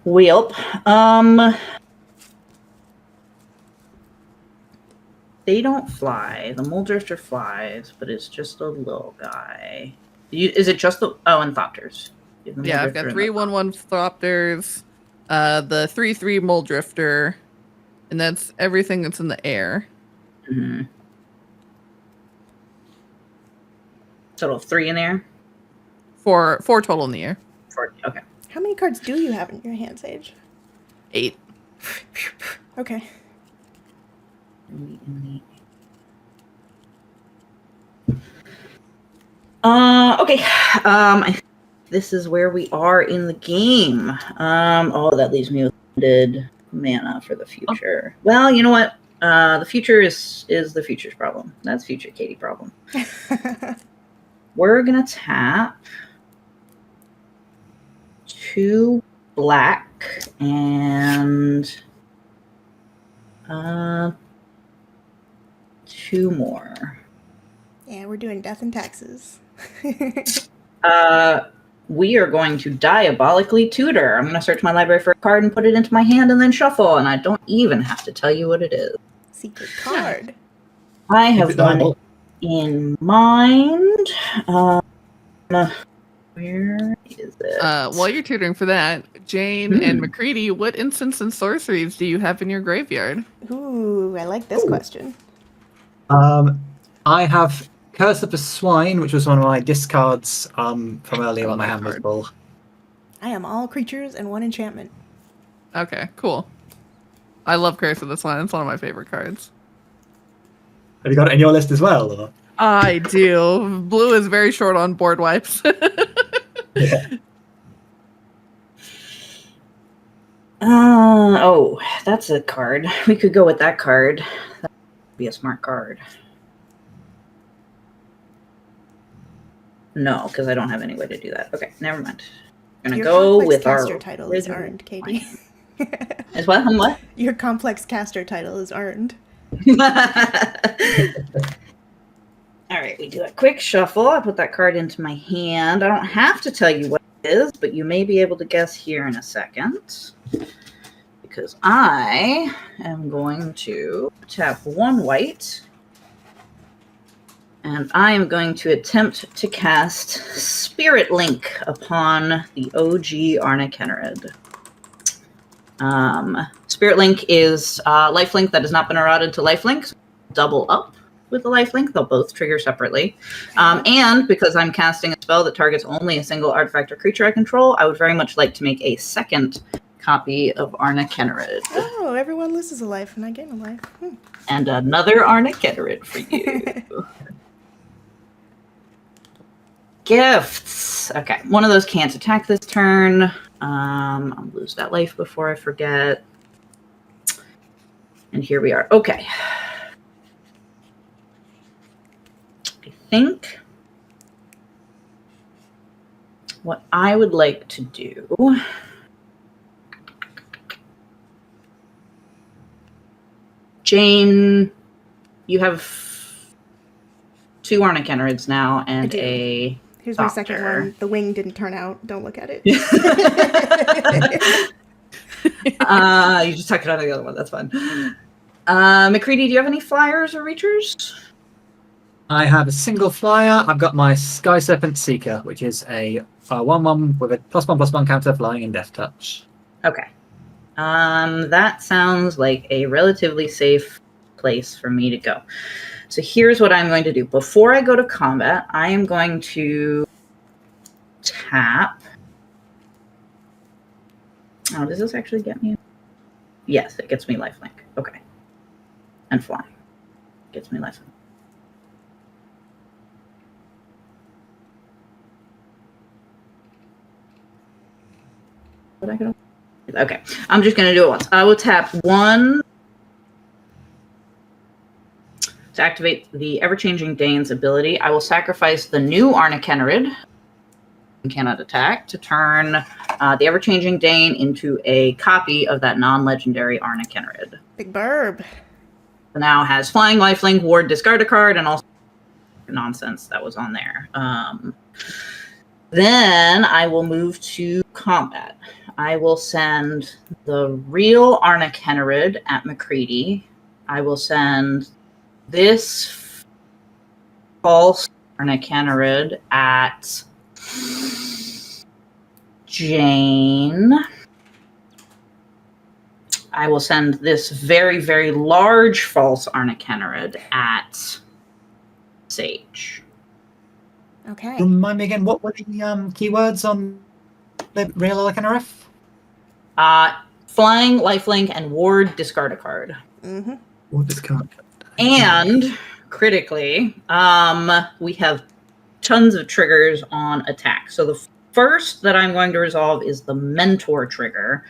Well, they don't fly. The Mole Drifter flies, but it's just a little guy. Is it just the... Oh, and Thopters. Yeah, I've got 3 1/1 Thopters, the 3/3 Mole Drifter, and that's everything that's in the air. Mm-hmm. Total of 3 in there? 4 total in the air. 4, okay. How many cards do you have in your hand, Sage? 8. Okay. Okay. This is where we are in the game. Oh, that leaves me with limited mana for the future. Well, you know what? The future is the future's problem. That's future Katie problem. We're gonna tap 2 black and 2 more. Yeah, we're doing death and taxes. We are going to diabolically tutor. I'm going to search my library for a card and put it into my hand and then shuffle, and I don't even have to tell you what it is. Secret card. I have one in mind. Where is it? While you're tutoring for that, Jane and Macready, what instants and sorceries do you have in your graveyard? Ooh, I like this question. I have Curse of the Swine, which was one of my discards from earlier when my hand was full. I am all creatures and 1 enchantment. Okay, cool. I love Curse of the Swine. It's one of my favorite cards. Have you got it in your list as well? Or? I do. Blue is very short on board wipes. Yeah. Oh, that's a card. We could go with that card. That would be a smart card. No, because I don't have any way to do that. Okay, never mind. I'm gonna go with our caster title is earned, Katie. Is what? What? Your complex caster title is earned. All right, we do a quick shuffle. I put that card into my hand. I don't have to tell you what it is, but you may be able to guess here in a second. Because I am going to tap 1 white. And I am going to attempt to cast Spirit Link upon the OG Arna Kennerid. Spirit Link is lifelink that has not been eroded to lifelink. So double up with the lifelink. They'll both trigger separately. And because I'm casting a spell that targets only a single artifact or creature I control, I would very much like to make a second copy of Arna Kennerid. Oh, everyone loses a life and I gain a life. And another Arna Kennerid for you. Gifts. Okay, one of those can't attack this turn. I'll lose that life before I forget. And here we are. Okay. I think what I would like to do Jane, you have 2 Arna Kennerids now and do. a Here's doctor. my second one. The wing didn't turn out. Don't look at it. You just tuck it out of the other one. That's fine. Macready, do you have any flyers or reachers? I have a single flyer. I've got my Sky Serpent Seeker, which is a 1/1 with a +1/+1 counter flying in Death Touch. Okay. That sounds like a relatively safe place for me to go. So here's what I'm going to do. Before I go to combat, I am going to tap. Oh, does this actually get me? Yes, it gets me lifelink. Okay. And flying. Gets me lifelink. Okay, I'm just going to do it once. I will tap 1 to activate the Ever-Changing Dane's ability. I will sacrifice the new Arna Kennerid, cannot attack, to turn the Ever-Changing Dane into a copy of that non-legendary Arna Kennerid. Big burb. So now has Flying, Lifelink, Ward, discard a card, and also nonsense that was on there. Then I will move to combat. I will send the real Arna Kennerid at Macready. I will send this false Arna Kennerid at Jane. I will send this very, very large false Arna Kennerid at Sage. Okay. Remind me again, what were the keywords on the real Kennerif? Flying, lifelink, and ward, discard a card. Mm-hmm. What discard? And critically, we have tons of triggers on attack. So the first that I'm going to resolve is the mentor trigger.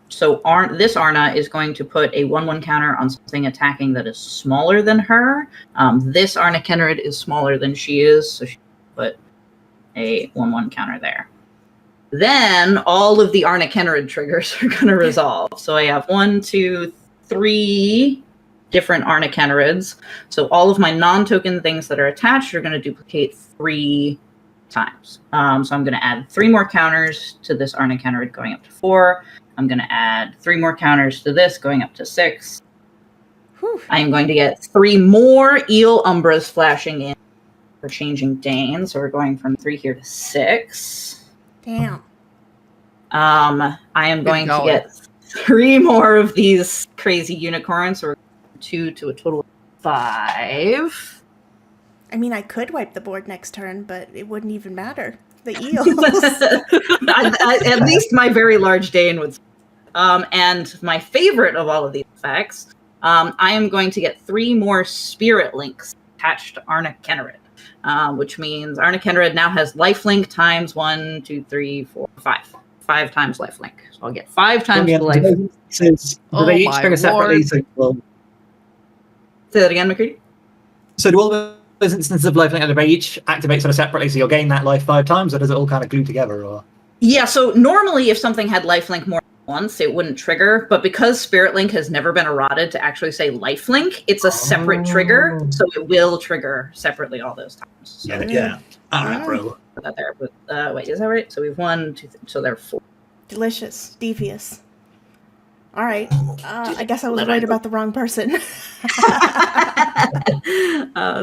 So this Arna is going to put a 1/1 counter on something attacking that is smaller than her. This Arna Kennerid is smaller than she is, so she put a 1/1 counter there. Then all of the Arna Kennerid triggers are going to resolve. So I have 1, 2, 3 different Arna Kennerids. So all of my non-token things that are attached are going to duplicate 3 times. So I'm going to add 3 more counters to this Arna Kennerid going up to 4. I'm going to add 3 more counters to this going up to 6. Whew. I am going to get 3 more Eel Umbras flashing in for changing Dane. So we're going from 3 here to 6. Damn. I am going to get 3 more of these crazy unicorns. So we're 2 to a total of 5. I mean, I could wipe the board next turn, but it wouldn't even matter. The eels. At least my very large Dane would. And my favorite of all of these effects, I am going to get 3 more spirit links attached to Arna Kennerid. Which means Arna Kennerid now has lifelink times 1, 2, 3, 4, 5. 5 times lifelink. So I'll get 5 times the lifelink. Do they each trigger separately? So, Say that again, Macready? so do all those instances of lifelink, do they each activate sort of separately, so you'll gain that life 5 times, or does it all kind of glue together? Or Yeah, so normally if something had lifelink more than once, it wouldn't trigger. But because Spirit Link has never been errated to actually say lifelink, it's a separate trigger. So it will trigger separately all those times. So yeah. All right, bro. put that there. But wait, is that right? So we have 1, 2, 3, so there are 4. Delicious. Devious. All right. I guess I was right about the wrong person.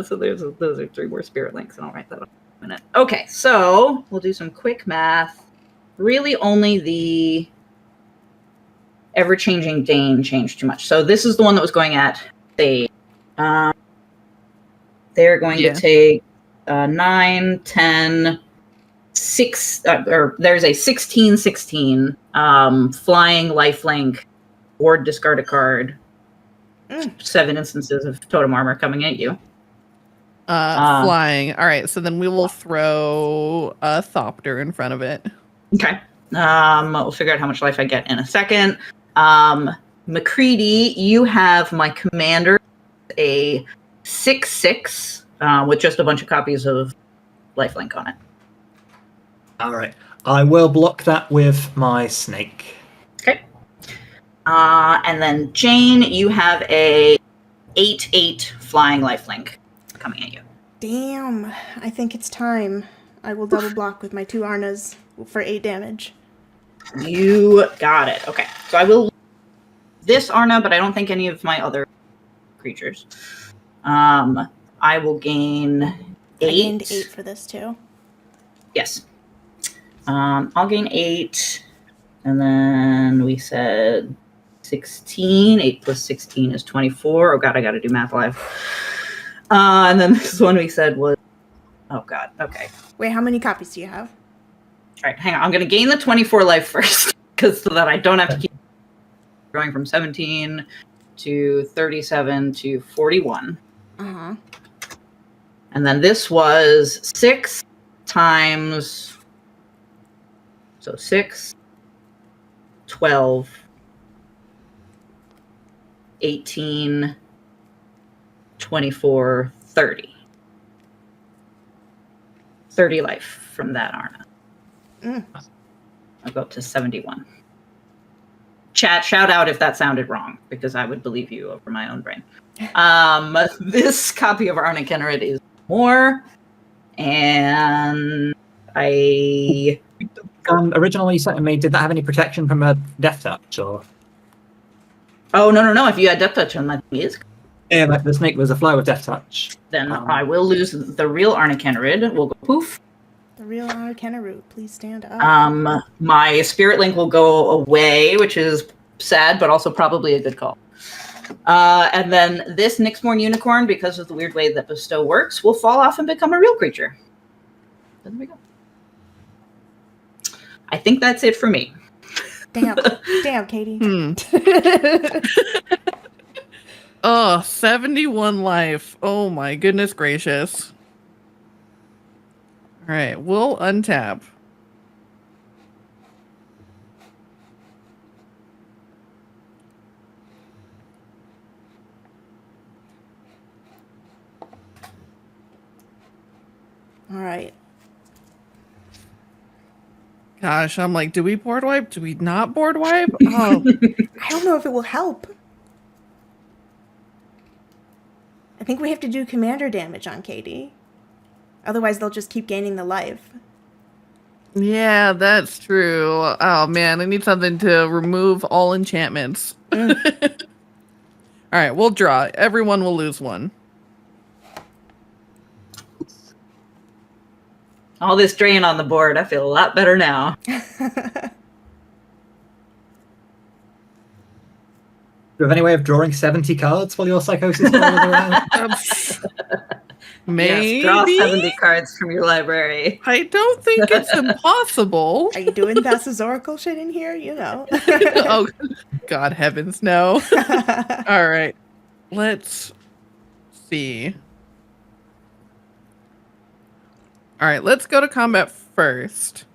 So those are 3 more spirit links, and I'll write that up in a minute. Okay, so we'll do some quick math. Really only the Ever-Changing Dane changed too much. So this is the one that was going at Sage. They're going to take 9, 10, 6, or there's a 16, 16, flying, lifelink, ward, discard a card. 7 instances of totem armor coming at you. Flying. All right, so then we will throw a Thopter in front of it. Okay. We'll figure out how much life I get in a second. Macready, you have my commander, a 6/6, with just a bunch of copies of lifelink on it. All right. I will block that with my snake. Okay. And then Jane, you have a 8/8 flying lifelink coming at you. Damn, I think it's time. I will double block with my 2 Arnas for 8 damage. You got it. Okay, so I will this Arna, but I don't think any of my other creatures. I will gain 8. I gained 8 for this too. Yes. I'll gain 8, and then we said 16. 8 plus 16 is 24. Oh god, I gotta do math live. And then this one we said was, oh god, okay. Wait, how many copies do you have? All right, hang on. I'm gonna gain the 24 life first, because so that I don't have to keep going from 17 to 37 to 41. Uh-huh. And then this was 6 times, so 6, 12, 18, 24, 30. 30 life from that Arna. I'll go up to 71. Chat, shout out if that sounded wrong, because I would believe you over my own brain. This copy of Arna Kennerid is more, and I... Originally set and made, did that have any protection from a death touch, or? Oh, no. If you had Death Touch on that thing is... Yeah, like the snake was a flow of death touch. Then I will lose the real Arna Kennerid. We'll go poof. The real Arna Kennerid, please stand up. My Spirit Link will go away, which is sad, but also probably a good call. And then this Nyxmorn Unicorn, because of the weird way that Bestow works, will fall off and become a real creature. There we go. I think that's it for me. Damn, Katie. Oh, 71 life. Oh my goodness gracious. All right, we'll untap. All right. Gosh, I'm like, do we board wipe? Do we not board wipe? Oh, I don't know if it will help. I think we have to do commander damage on Katie. Otherwise, they'll just keep gaining the life. yeah, that's true. Oh man, I need something to remove all enchantments. All right, we'll draw. Everyone will lose one. All this drain on the board, I feel a lot better now. Do you have any way of drawing 70 cards while your psychosis is around? Maybe. Yes, draw 70 cards from your library. I don't think it's impossible. Are you doing Thassa's Oracle shit in here? You know. Oh, God heavens, no. All right. Let's see. All right, let's go to combat first.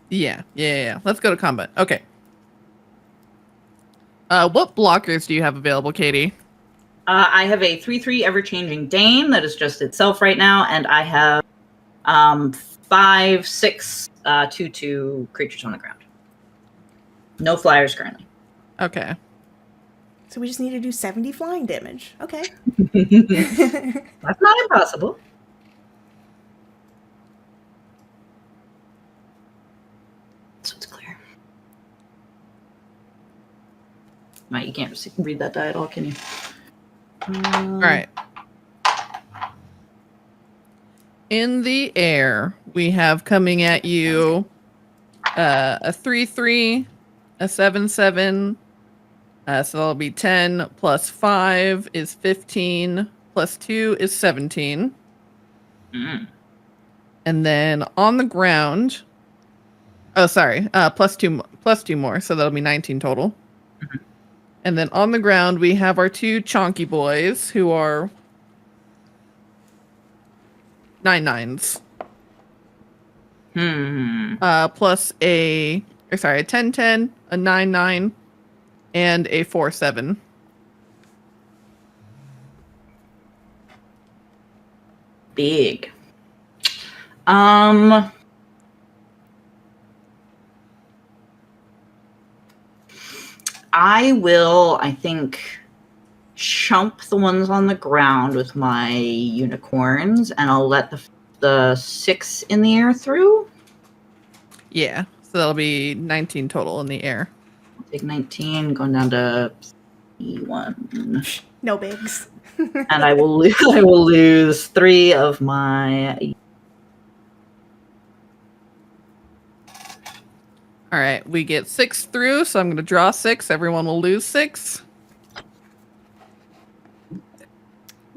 Yeah. Let's go to combat. Okay. What blockers do you have available, Katie? I have a 3/3 ever-changing Dane that is just itself right now, and I have 5/6 2/2 creatures on the ground. No flyers currently. Okay. So we just need to do 70 flying damage. Okay. That's not impossible. So it's clear. Right, you can't read that die at all, can you? All right. In the air, we have coming at you a 3/3, a 7/7. So that'll be 10 plus 5 is 15 plus 2 is 17. And then on the ground, plus two more, so that'll be 19 total. And then on the ground, we have our 2 chonky boys who are 9/9s. Plus a 10/10, a 9/9, and a 4/7. Big. I will, I think, chump the ones on the ground with my unicorns, and I'll let the 6 in the air through. Yeah. So that'll be 19 total in the air. I'll take 19, going down to 1. No bigs. And I will lose 3 of my. All right, we get 6 through, so I'm going to draw 6. Everyone will lose 6.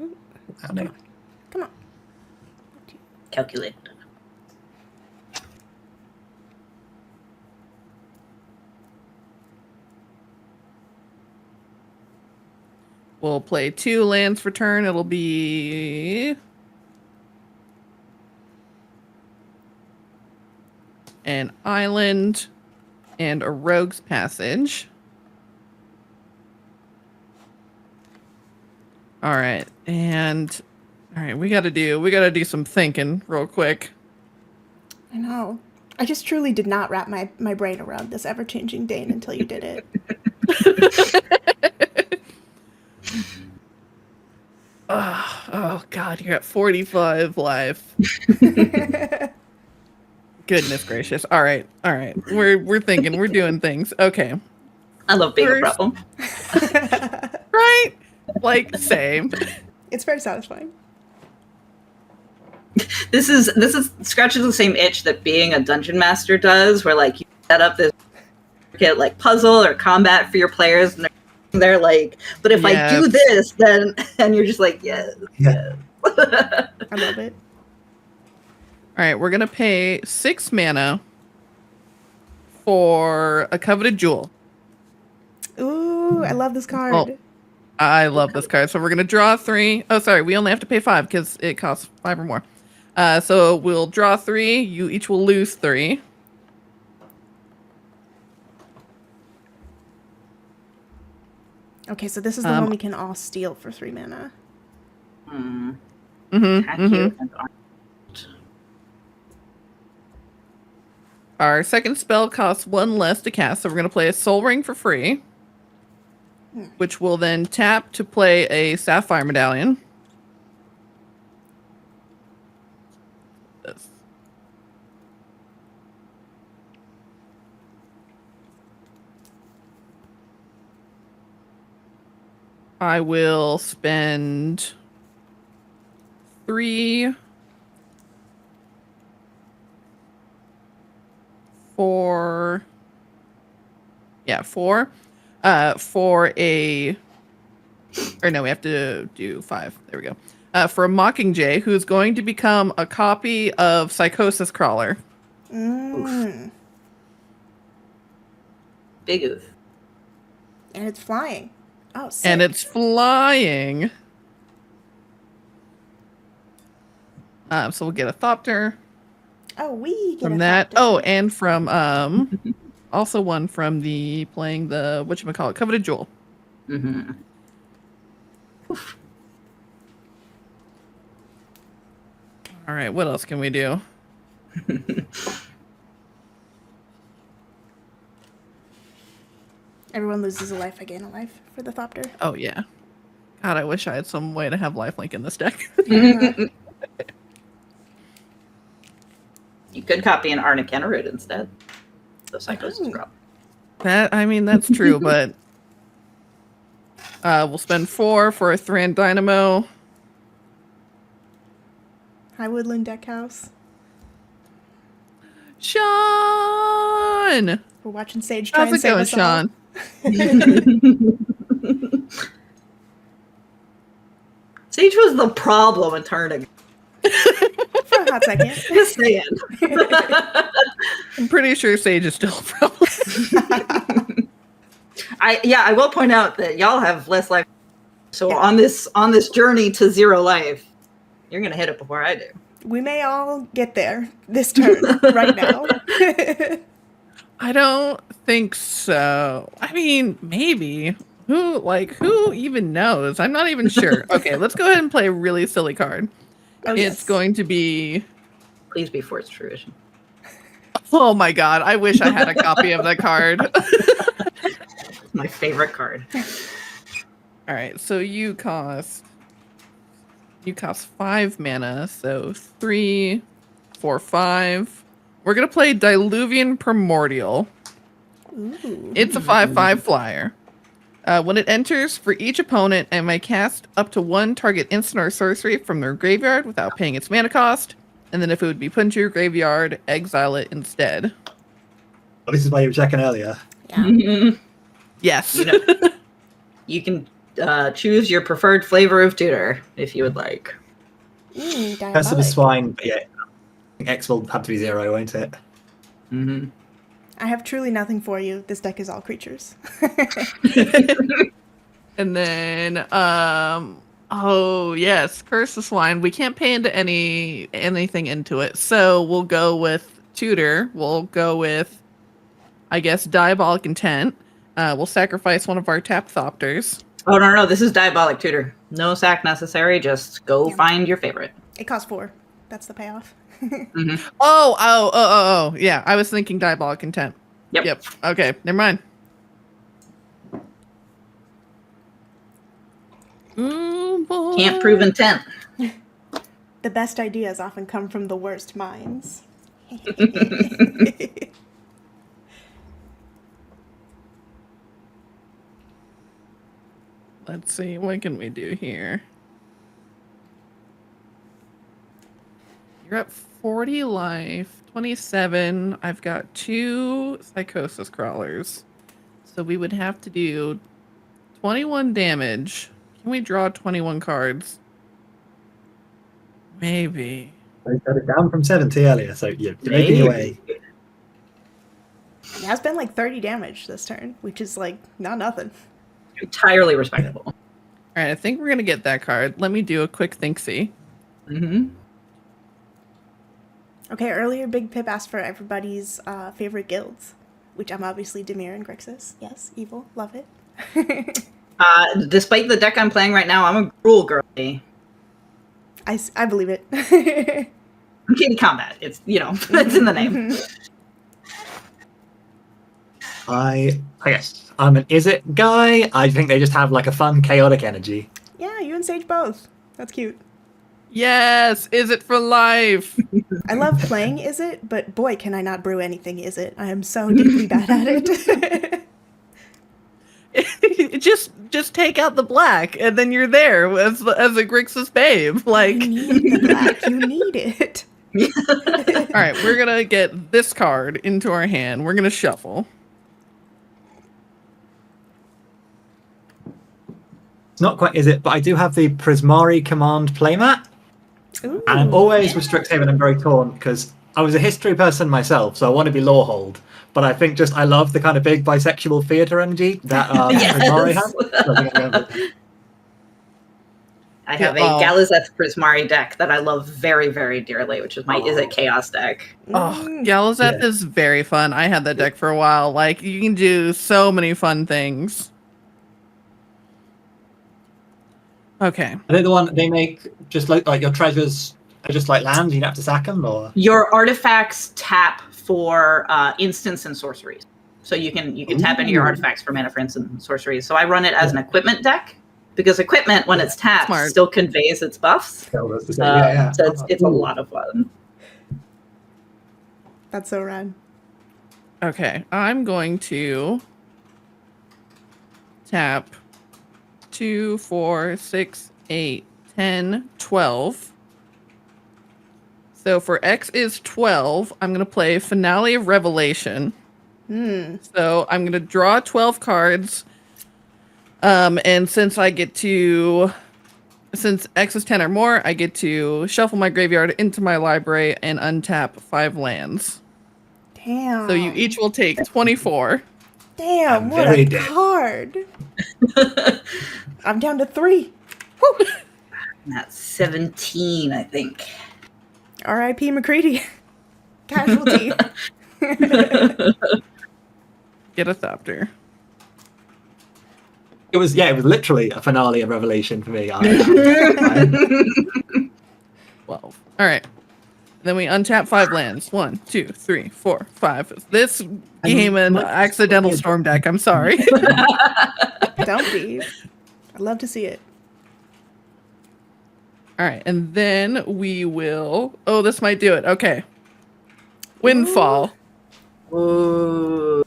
Oh, no. Come on. Calculate. We'll play 2 lands for turn. It'll be an island and a rogue's passage. All right, we gotta do some thinking real quick. I know. I just truly did not wrap my brain around this ever-changing Dane until you did it. Oh God, you're at 45 life. Goodness gracious. All right. We're thinking, we're doing things. Okay. I love being a First- problem. Right? Like same. It's very satisfying. This is scratches the same itch that being a dungeon master does, where like you set up this like puzzle or combat for your players, and they're like, but if I do this, then and you're just like, yes. I love it. All right, we're gonna pay 6 mana for a coveted jewel. Ooh, I love this card. Oh. I love this card. So we're gonna draw 3. Oh, sorry, we only have to pay 5 because it costs 5 or more. So we'll draw 3. You each will lose 3. Okay, so this is the one we can all steal for 3 mana. Our second spell costs 1 less to cast, so we're gonna play a Soul Ring for free, which will then tap to play a Sapphire Medallion. This. I will spend 3, 4. Yeah, 4. For a, or no, we have to do 5. There we go. For a Mockingjay, who's going to become a copy of Psychosis Crawler. Mm. Big oof. And it's flying. Oh, sick. And it's flying. So we'll get a Thopter Oh, we get from a that. Thopter. Oh, and from also one from the playing the whatchamacallit, Coveted Jewel. Mm-hmm. All right, what else can we do? Everyone loses a life, I gain a life for the Thopter. Oh yeah. God, I wish I had some way to have lifelink in this deck. You could copy an Arna Kennerud instead. The Psychosis drop. That's true, but we'll spend 4 for a Thran Dynamo. Hi, Woodland Deckhouse. Sean! We're watching Sage try How's and it save going, us all. Sean? Sage was the problem in turning. For a hot second. Just saying. I'm pretty sure Sage is still a problem. I will point out that y'all have less life. So on this journey to 0 life, you're gonna hit it before I do. We may all get there this turn right now. I don't think so. I mean, maybe. Who even knows? I'm not even sure. Okay, let's go ahead and play a really silly card. Oh, It's yes. going to be... Please be Forced Fruition. Oh my god, I wish I had a copy of that card. My favorite card. All right, so you cost 5 mana, so 3, 4, 5. We're gonna play Diluvian Primordial. Ooh. It's a 5/5 flyer. When it enters, for each opponent, I may cast up to one target instant or sorcery from their graveyard without paying its mana cost. And then if it would be put into your graveyard, exile it instead. Oh, this is why you were checking earlier. Yeah. Yes. You can choose your preferred flavor of tutor if you would like. Curse of the Diabolic. Swine, but yeah, I think X will have to be 0, won't it? Mm-hmm. I have truly nothing for you. This deck is all creatures. And then, oh yes, Curse the Swine. We can't pay into anything into it, so we'll go with Tutor. We'll go with, I guess, Diabolic Intent. We'll sacrifice one of our tapped Thopters. Oh, no, this is Diabolic Tutor. No sack necessary, just go find your favorite. It costs 4. That's the payoff. Mm-hmm. Oh, yeah. I was thinking Diabolic Intent. Yep. Okay, never mind. Ooh, boy. Can't prove intent. The best ideas often come from the worst minds. Let's see, what can we do here? You're at 40 life, 27. I've got 2 Psychosis Crawlers. So we would have to do 21 damage. Can we draw 21 cards? Maybe. I got it down from 70 earlier, so you're making your way. It has been like 30 damage this turn, which is like not nothing. Entirely respectable. All right, I think we're going to get that card. Let me do a quick think-see. Mm-hmm. Okay, earlier Big Pip asked for everybody's favorite guilds, which I'm obviously Dimir and Grixis. Yes, evil, love it. Despite the deck I'm playing right now, I'm a Gruul girly. I believe it. Kitty combat. It's, it's in the name. I guess I'm an Is It guy. I think they just have like a fun, chaotic energy. Yeah, you and Sage both. That's cute. Yes, is it for life? I love playing Is It, but boy, can I not brew anything Is It. I am so deeply bad at it. just take out the black, and then you're there as a Grixis babe. Like, You need the black. You need it. all right, we're gonna get this card into our hand. We're gonna shuffle. It's not quite Is It, but I do have the Prismari Command playmat. Ooh. And I'm always with Strixhaven and very torn because I was a history person myself, so I want to be Lawhold. But I think I love the kind of big bisexual theatre energy that Prismari has. So I think I'm going with that. I have a Galazeth Prismari deck that I love very, very dearly, which is my Is It Chaos deck. Oh, Galazeth is very fun. I had that deck for a while. Like, you can do so many fun things. Okay. Are they the one they make just like your treasures are just like lands, you don't have to sack them, or Your artifacts tap for instants and sorceries. So you can tap into your artifacts for mana for instants and sorceries. So I run it as an equipment deck because equipment, when it's tapped, Smart. still conveys its buffs. So it's a lot of fun. That's so rad. Okay. I'm going to tap 2, 4, 6, 8, 10, 12. So for X is 12, I'm going to play Finale of Revelation. So I'm going to draw 12 cards. And since X is 10 or more, I get to shuffle my graveyard into my library and untap 5 lands. Damn. So you each will take 24. Damn, I'm what very a dead. card. I'm down to 3. Woo. That's 17, I think. R.I.P. Macready. Casualty. Get a Thopter. it was literally a finale of Revelation for me. 12. All right. Then we untap 5 lands. 1, 2, 3, 4, 5. This game an accidental storm deck. I'm sorry. Don't be. I'd love to see it. All right, and then we will. Oh, this might do it. Okay. Windfall. Ooh.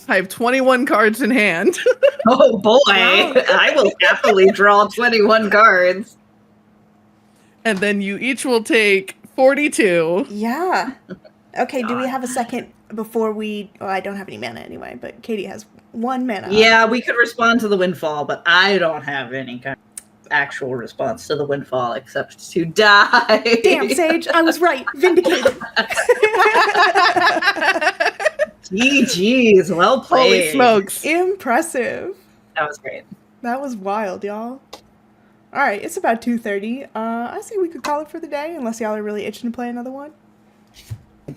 I have 21 cards in hand. Oh boy, Wow. I will happily draw 21 cards. And then you each will take 42. Yeah. Okay, do we have a second before we... Oh, I don't have any mana anyway, but Katie has 1 mana. Yeah, we could respond to the windfall, but I don't have any kind of actual response to the windfall except to die. Damn, Sage, I was right. Vindicated. GG's, well played. Holy smokes. Impressive. That was great. That was wild, y'all. All right, it's about 2:30. I say we could call it for the day, unless y'all are really itching to play another one.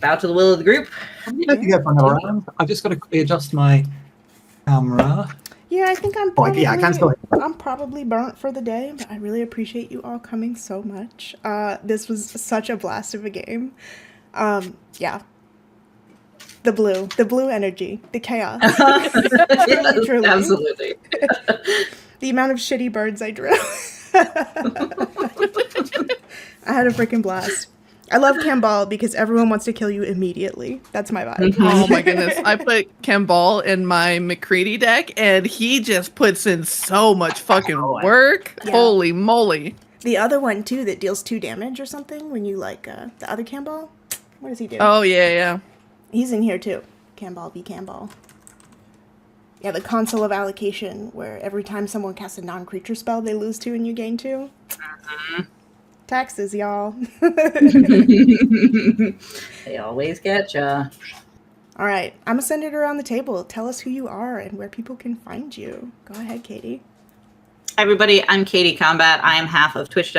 Bow to the will of the group. I'm going to go for another round. I've just got to adjust my camera. Yeah, I think I'm Oh, probably, yeah, I can still. I'm probably burnt for the day, but I really appreciate you all coming so much. This was such a blast of a game. Yeah. The blue energy, the chaos. Yes, Truly. absolutely. The amount of shitty birds I drew. I had a freaking blast. I love Kambal because everyone wants to kill you immediately. That's my vibe. Oh my goodness. I put Kambal in my Macready deck, and he just puts in so much fucking work. Yeah. Holy moly. The other one, too, that deals 2 damage or something when you, like, the other Kambal. What does he do? Oh, yeah, yeah. He's in here, too. Kambal be Kambal. Yeah, the console of allocation, where every time someone casts a non-creature spell, they lose 2 and you gain 2. Taxes, y'all. They always get ya. All right, I'm going to send it around the table. Tell us who you are and where people can find you. Go ahead, Katie. Hi, everybody. I'm Katie Combat. I am half of Twitch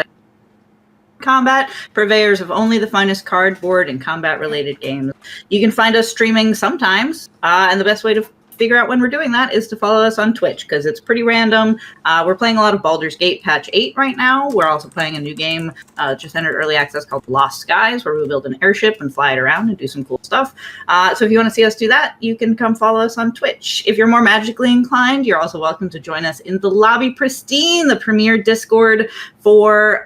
Combat, purveyors of only the finest cardboard and combat-related games. You can find us streaming sometimes, and the best way to figure out when we're doing that is to follow us on Twitch, because it's pretty random. We're playing a lot of Baldur's Gate Patch 8 right now. We're also playing a new game, just entered early access, called Lost Skies, where we build an airship and fly it around and do some cool stuff. So if you want to see us do that, you can come follow us on Twitch. If you're more magically inclined, you're also welcome to join us in the Lobby Pristine, the premier Discord for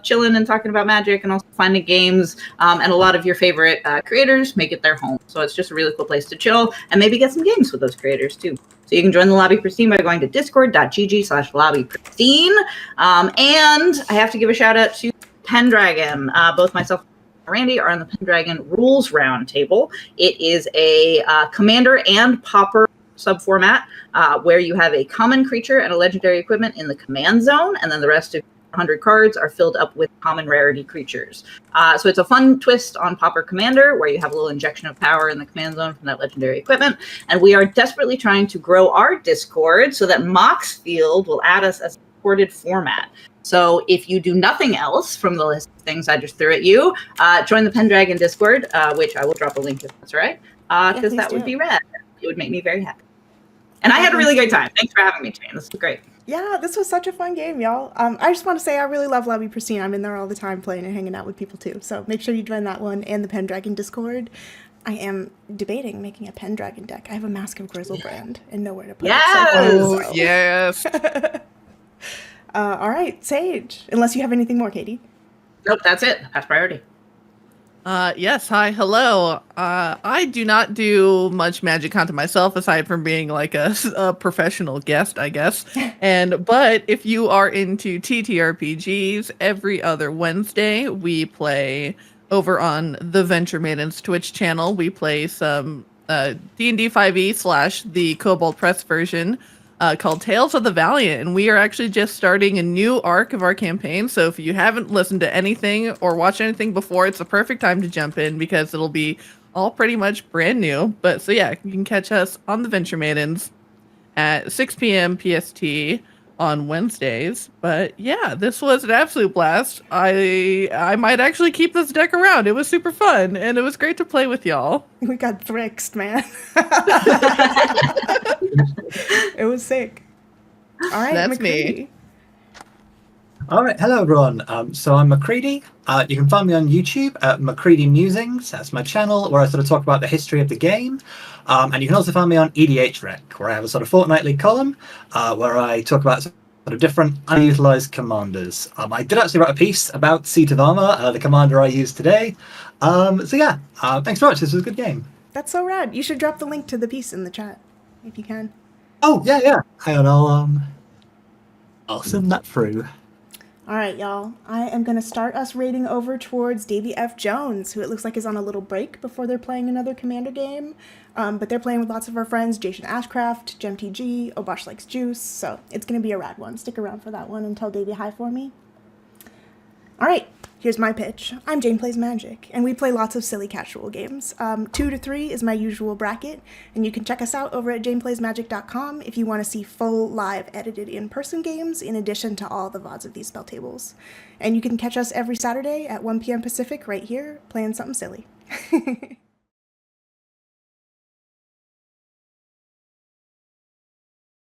chilling and talking about magic and also finding games. And a lot of your favorite creators make it their home. So it's just a really cool place to chill and maybe get some games with those creators too. So you can join the Lobby Pristine by going to discord.gg/lobbypristine. And I have to give a shout out to Pendragon. Both myself and Randy are on the Pendragon Rules Roundtable. It is a commander and pauper subformat where you have a common creature and a legendary equipment in the command zone, and then the rest of 100 cards are filled up with common rarity creatures. So it's a fun twist on Pauper Commander, where you have a little injection of power in the command zone from that legendary equipment. And we are desperately trying to grow our Discord so that Moxfield will add us as a supported format. So if you do nothing else from the list of things I just threw at you, join the Pendragon Discord, which I will drop a link if that's right, because that would be rad. It would make me very happy. And I had a really great time. Thanks for having me, Jane. This was great. Yeah, this was such a fun game, y'all. I just want to say I really love Lobby Pristine. I'm in there all the time playing and hanging out with people too. So make sure you join that one and the Pendragon Discord. I am debating making a Pendragon deck. I have a Mask of Grizzlebrand and nowhere to put it. Oh, So. yes. All right, Sage. Unless you have anything more, Katie. Nope, that's it. That's priority. Yes, hi, hello. I do not do much magic content myself, aside from being like a professional guest, I guess. But if you are into TTRPGs, every other Wednesday we play over on the Venture Maidens Twitch channel. We play some D&D 5e / the Kobold Press version. Called Tales of the Valiant, and we are actually just starting a new arc of our campaign. So if you haven't listened to anything or watched anything before, it's the perfect time to jump in because it'll be all pretty much brand new. But so yeah, you can catch us on the Venture Maidens at 6 p.m. PST on Wednesdays. But yeah, this was an absolute blast. I might actually keep this deck around. It was super fun, and it was great to play with y'all. We got Thryxed, man. It was sick. All right, That's Macready. me. All right, hello everyone. So I'm Macready. You can find me on YouTube at Macready Musings. That's my channel where I sort of talk about the history of the game. And you can also find me on EDHREC, where I have a sort of fortnightly column where I talk about sort of different unutilized commanders. I did actually write a piece about Sita, the commander I used today. So yeah, thanks very much. This was a good game. That's so rad. You should drop the link to the piece in the chat if you can. Oh yeah. Hang on, I'll send that through. All right, y'all. I am going to start us raiding over towards Davy F. Jones, who it looks like is on a little break before they're playing another Commander game. But they're playing with lots of our friends, Jason Ashcraft, GemTG, Obosh Likes Juice, so it's going to be a rad one. Stick around for that one and tell Davy hi for me. All right, here's my pitch. I'm Jane Plays Magic, and we play lots of silly casual games. 2 to 3 is my usual bracket, and you can check us out over at janeplaysmagic.com if you want to see full, live, edited in-person games, in addition to all the VODs of these Spelltables. And you can catch us every Saturday at 1 p.m. Pacific right here, playing something silly.